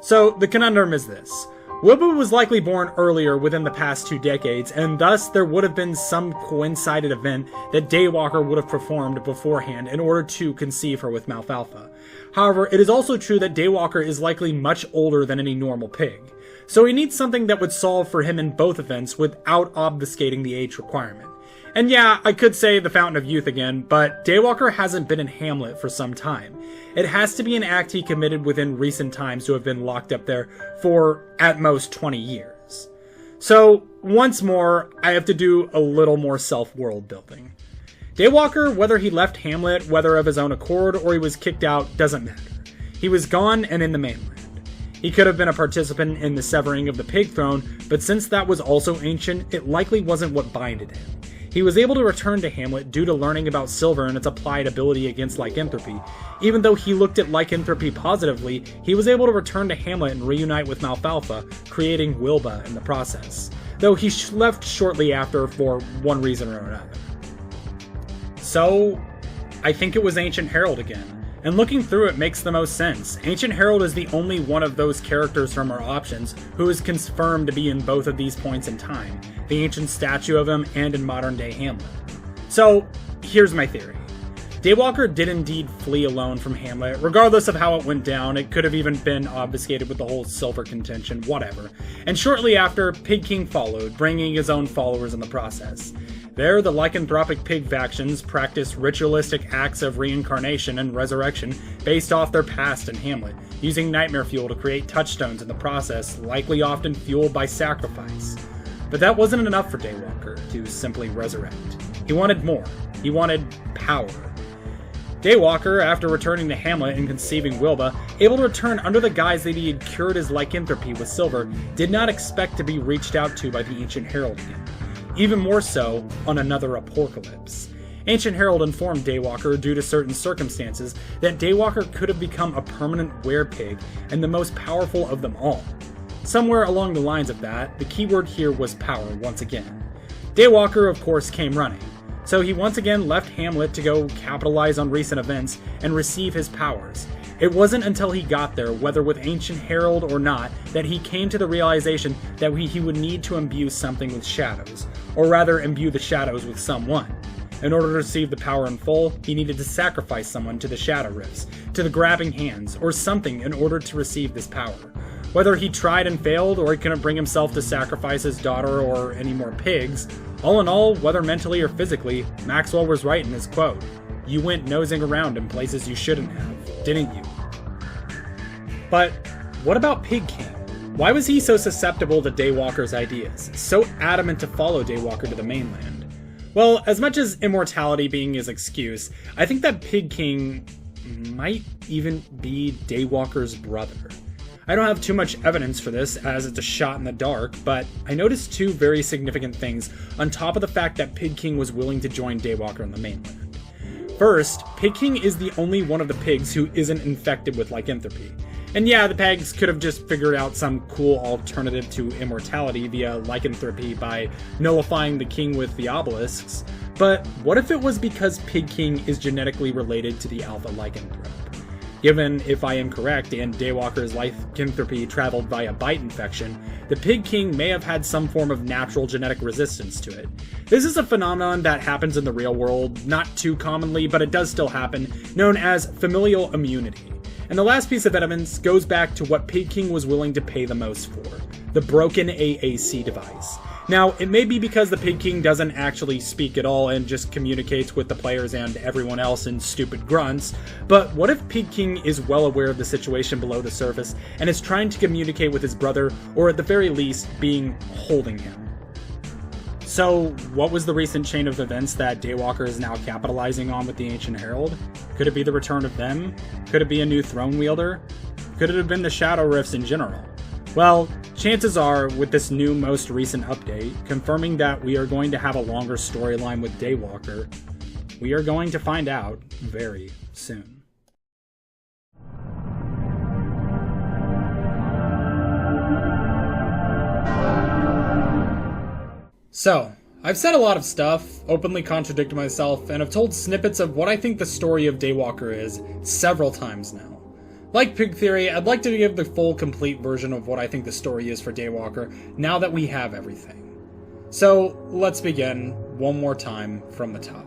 [SPEAKER 1] So, the conundrum is this. Wilbur was likely born earlier within the past 2 decades, and thus there would have been some coincided event that Daywalker would have performed beforehand in order to conceive her with Malfalfa. However, it is also true that Daywalker is likely much older than any normal pig, so he needs something that would solve for him in both events without obfuscating the age requirement. And yeah, I could say the Fountain of Youth again, but Daywalker hasn't been in Hamlet for some time. It has to be an act he committed within recent times to have been locked up there for, at most, 20 years. So, once more, I have to do a little more self-world building. Daywalker, whether he left Hamlet, whether of his own accord, or he was kicked out, doesn't matter. He was gone and in the mainland. He could have been a participant in the severing of the Pig Throne, but since that was also ancient, it likely wasn't what binded him. He was able to return to Hamlet due to learning about silver and its applied ability against lycanthropy. Even though he looked at lycanthropy positively, he was able to return to Hamlet and reunite with Malfalfa, creating Wilbur in the process. Though he left shortly after for one reason or another. So, I think it was Ancient Herald again. And looking through it makes the most sense. Ancient Herald is the only one of those characters from our options who is confirmed to be in both of these points in time, the ancient statue of him and in modern day Hamlet. So, here's my theory. Daywalker did indeed flee alone from Hamlet. Regardless of how it went down, it could have even been obfuscated with the whole silver contention, whatever. And shortly after, Pig King followed, bringing his own followers in the process. There, the lycanthropic pig factions practiced ritualistic acts of reincarnation and resurrection based off their past in Hamlet, using nightmare fuel to create touchstones in the process, likely often fueled by sacrifice. But that wasn't enough for Daywalker to simply resurrect. He wanted more. He wanted power. Daywalker, after returning to Hamlet and conceiving Wilbur, able to return under the guise that he had cured his lycanthropy with silver, did not expect to be reached out to by the Ancient Herald again. Even more so on another apocalypse. Ancient Herald informed Daywalker, due to certain circumstances, that Daywalker could have become a permanent werepig and the most powerful of them all. Somewhere along the lines of that, the keyword here was power once again. Daywalker, of course, came running, so he once again left Hamlet to go capitalize on recent events and receive his powers. It wasn't until he got there, whether with Ancient Herald or not, that he came to the realization that he would need to imbue something with shadows, or rather imbue the shadows with someone. In order to receive the power in full, he needed to sacrifice someone to the Shadow Rifts, to the Grabbing Hands, or something in order to receive this power. Whether he tried and failed, or he couldn't bring himself to sacrifice his daughter or any more pigs, all in all, whether mentally or physically, Maxwell was right in his quote. You went nosing around in places you shouldn't have, didn't you? But what about Pig King? Why was he so susceptible to Daywalker's ideas, so adamant to follow Daywalker to the mainland? Well, as much as immortality being his excuse, I think that Pig King might even be Daywalker's brother. I don't have too much evidence for this, as it's a shot in the dark, but I noticed 2 very significant things on top of the fact that Pig King was willing to join Daywalker on the mainland. First, Pig King is the only one of the pigs who isn't infected with lycanthropy. And yeah, the pigs could have just figured out some cool alternative to immortality via lycanthropy by nullifying the king with the obelisks, but what if it was because Pig King is genetically related to the alpha lycanthrope?
[SPEAKER 2] Given, if I am correct, and Daywalker's lycanthropy traveled via bite infection, the Pig King may have had some form of natural genetic resistance to it. This is a phenomenon that happens in the real world, not too commonly, but it does still happen, known as familial immunity. And the last piece of evidence goes back to what Pig King was willing to pay the most for, the broken AAC device. Now, it may be because the Pig King doesn't actually speak at all and just communicates with the players and everyone else in stupid grunts, but what if Pig King is well aware of the situation below the surface and is trying to communicate with his brother, or at the very least, holding him? So, what was the recent chain of events that Daywalker is now capitalizing on with the Ancient Herald? Could it be the return of them? Could it be a new throne wielder? Could it have been the Shadow Rifts in general? Well, chances are, with this new most recent update, confirming that we are going to have a longer storyline with Daywalker, we are going to find out very soon. So, I've said a lot of stuff, openly contradicted myself, and have told snippets of what I think the story of Daywalker is several times now. Like Pig Theory, I'd like to give the full, complete version of what I think the story is for Daywalker, now that we have everything. So, let's begin, one more time, from the top.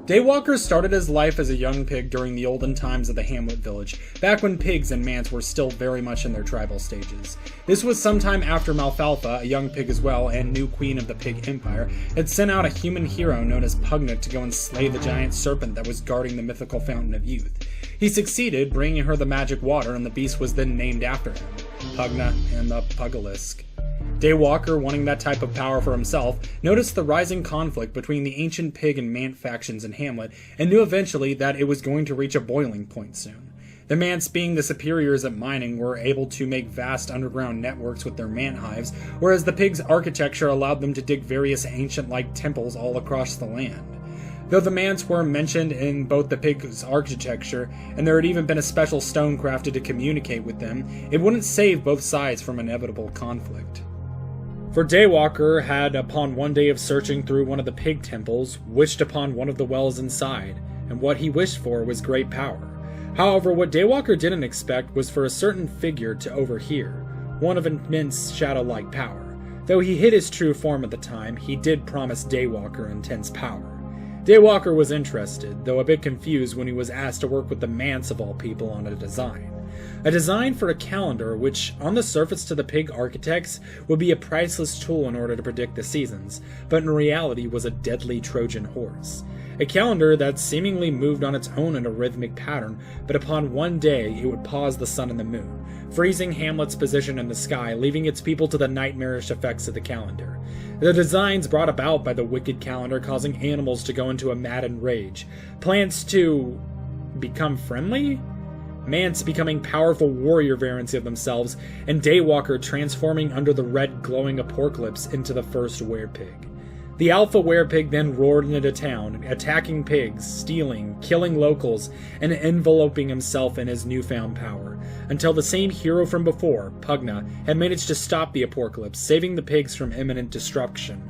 [SPEAKER 2] Daywalker started his life as a young pig during the olden times of the Hamlet village, back when pigs and mans were still very much in their tribal stages. This was sometime after Malfalfa, a young pig as well, and new queen of the Pig Empire, had sent out a human hero known as Pugna to go and slay the giant serpent that was guarding the mythical Fountain of Youth. He succeeded, bringing her the magic water, and the beast was then named after him, Pugna and the Pugalisk. Daywalker, wanting that type of power for himself, noticed the rising conflict between the ancient pig and man factions in Hamlet, and knew eventually that it was going to reach a boiling point soon. The Mants, being the superiors at mining, were able to make vast underground networks with their man hives, whereas the pigs' architecture allowed them to dig various ancient-like temples all across the land. Though the Mants were mentioned in both the pigs' architecture, and there had even been a special stone crafted to communicate with them, it wouldn't save both sides from inevitable conflict. For Daywalker had, upon one day of searching through one of the pig temples, wished upon one of the wells inside, and what he wished for was great power. However, what Daywalker didn't expect was for a certain figure to overhear, one of immense shadow-like power. Though he hid his true form at the time, he did promise Daywalker intense power. Daywalker was interested, though a bit confused when he was asked to work with the Mants of all people on a design. A design for a calendar which, on the surface to the pig architects, would be a priceless tool in order to predict the seasons, but in reality was a deadly Trojan horse. A calendar that seemingly moved on its own in a rhythmic pattern, but upon one day it would pause the sun and the moon, freezing Hamlet's position in the sky, leaving its people to the nightmarish effects of the calendar. The designs brought about by the wicked calendar causing animals to go into a maddened rage, plants to become friendly, Mants becoming powerful warrior variants of themselves, and Daywalker transforming under the red glowing apocalypse into the first Werepig. The alpha Werepig then roared into town, attacking pigs, stealing, killing locals, and enveloping himself in his newfound power, until the same hero from before, Pugna, had managed to stop the apocalypse, saving the pigs from imminent destruction.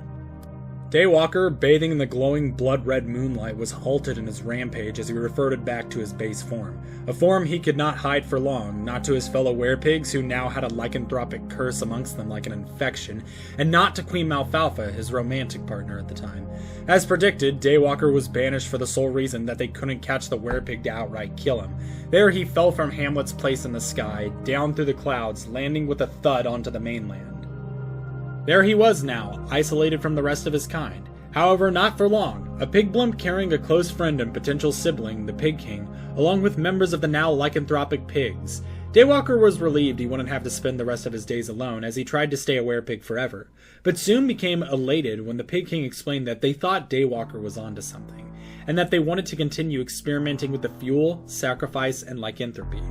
[SPEAKER 2] Daywalker, bathing in the glowing blood-red moonlight, was halted in his rampage as he reverted back to his base form, a form he could not hide for long, not to his fellow werepigs who now had a lycanthropic curse amongst them like an infection, and not to Queen Malfalfa, his romantic partner at the time. As predicted, Daywalker was banished for the sole reason that they couldn't catch the Werepig to outright kill him. There he fell from Hamlet's place in the sky, down through the clouds, landing with a thud onto the mainland. There he was now, isolated from the rest of his kind. However, not for long. A pig blimp carrying a close friend and potential sibling, the Pig King, along with members of the now lycanthropic pigs. Daywalker was relieved he wouldn't have to spend the rest of his days alone, as he tried to stay a werepig forever, but soon became elated when the Pig King explained that they thought Daywalker was onto something, and that they wanted to continue experimenting with the fuel, sacrifice, and lycanthropy.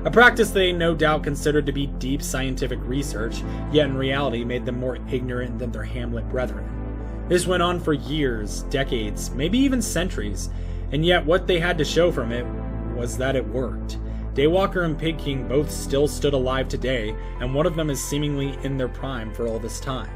[SPEAKER 2] A practice they no doubt considered to be deep scientific research, yet in reality made them more ignorant than their Hamlet brethren. This went on for years, decades, maybe even centuries, and yet what they had to show from it was that it worked. Daywalker and Pig King both still stood alive today, and one of them is seemingly in their prime for all this time.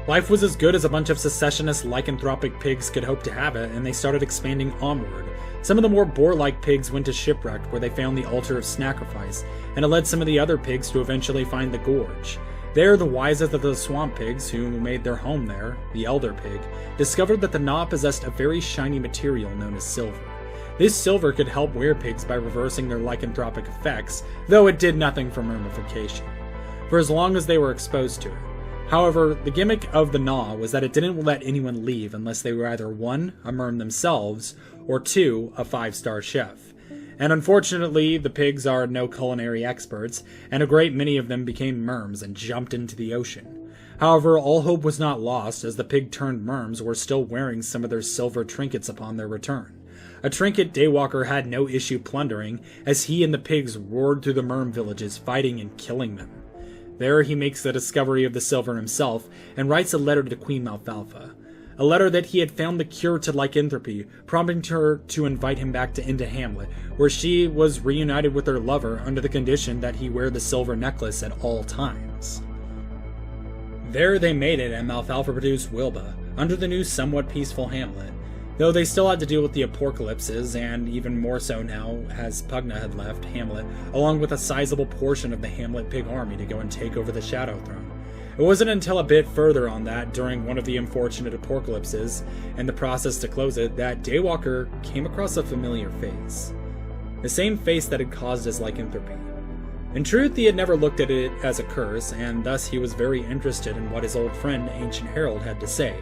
[SPEAKER 1] Life was as good as a bunch of secessionist lycanthropic pigs could hope to have it, and they started expanding onward. Some of the more boar-like pigs went to Shipwrecked, where they found the altar of sacrifice, and it led some of the other pigs to eventually find the gorge. There, the wisest of the swamp pigs, who made their home there, the elder pig, discovered that the gnaw possessed a very shiny material known as silver. This silver could help werepigs by reversing their lycanthropic effects, though it did nothing for murmification, for as long as they were exposed to it. However, the gimmick of the gnaw was that it didn't let anyone leave unless they were either 1, a merm themselves, or 2, a 5-star chef. And unfortunately, the pigs are no culinary experts, and a great many of them became merms and jumped into the ocean. However, all hope was not lost, as the pig-turned merms were still wearing some of their silver trinkets upon their return. A trinket Daywalker had no issue plundering, as he and the pigs roared through the merm villages, fighting and killing them. There he makes the discovery of the silver himself, and writes a letter to Queen Malfalfa. A letter that he had found the cure to lycanthropy, prompting her to invite him back into Hamlet, where she was reunited with her lover under the condition that he wear the silver necklace at all times. There they made it, and Malfalfa produced Wilba, under the new somewhat peaceful Hamlet. Though they still had to deal with the apocalypses, and even more so now, as Pugna had left Hamlet, along with a sizable portion of the Hamlet pig army to go and take over the Shadow Throne. It wasn't until a bit further on that, during one of the unfortunate apocalypses, and the process to close it, that Daywalker came across a familiar face. The same face that had caused his lycanthropy. In truth, he had never looked at it as a curse, and thus he was very interested in what his old friend, Ancient Herald, had to say.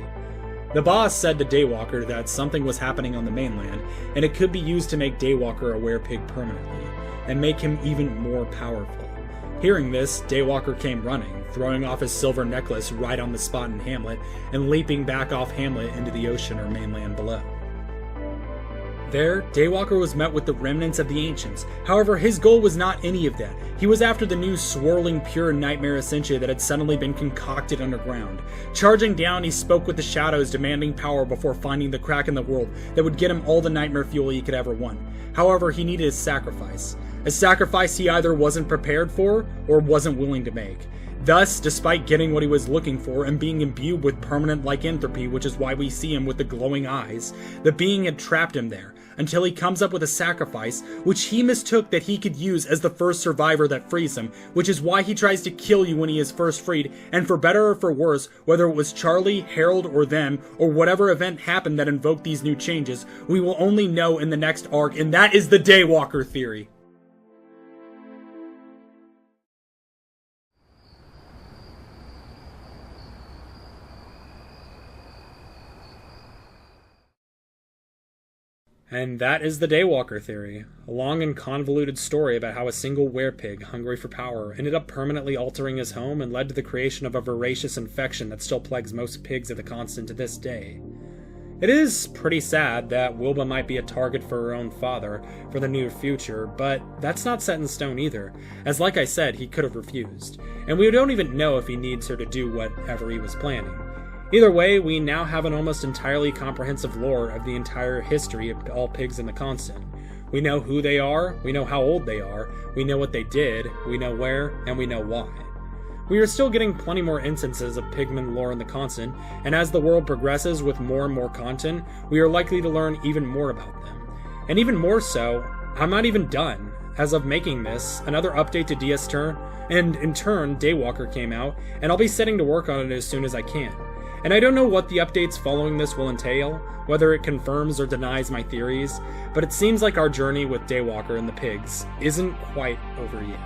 [SPEAKER 1] The boss said to Daywalker that something was happening on the mainland, and it could be used to make Daywalker a werepig permanently, and make him even more powerful. Hearing this, Daywalker came running, throwing off his silver necklace right on the spot in Hamlet, and leaping back off Hamlet into the ocean or mainland below. There, Daywalker was met with the remnants of the Ancients. However, his goal was not any of that. He was after the new swirling pure nightmare Ascension that had suddenly been concocted underground. Charging down, he spoke with the shadows, demanding power before finding the crack in the world that would get him all the nightmare fuel he could ever want. However, he needed a sacrifice. A sacrifice he either wasn't prepared for, or wasn't willing to make. Thus, despite getting what he was looking for and being imbued with permanent lycanthropy, which is why we see him with the glowing eyes, the being had trapped him there, until he comes up with a sacrifice, which he mistook that he could use as the first survivor that frees him, which is why he tries to kill you when he is first freed, and for better or for worse, whether it was Charlie, Herald, or them, or whatever event happened that invoked these new changes, we will only know in the next arc, and that is the Daywalker theory. And that is the Daywalker theory, a long and convoluted story about how a single werepig, hungry for power, ended up permanently altering his home and led to the creation of a voracious infection that still plagues most pigs at the Constant to this day. It is pretty sad that Wilba might be a target for her own father for the near future, but that's not set in stone either, as like I said, he could have refused, and we don't even know if he needs her to do whatever he was planning. Either way, we now have an almost entirely comprehensive lore of the entire history of all pigs in the Constant. We know who they are, we know how old they are, we know what they did, we know where, and we know why. We are still getting plenty more instances of pigman lore in the Constant, and as the world progresses with more and more content, we are likely to learn even more about them. And even more so, I'm not even done. As of making this, another update to DS Turn, and in turn, Daywalker came out, and I'll be setting to work on it as soon as I can. And I don't know what the updates following this will entail, whether it confirms or denies my theories, but it seems like our journey with Daywalker and the pigs isn't quite over yet.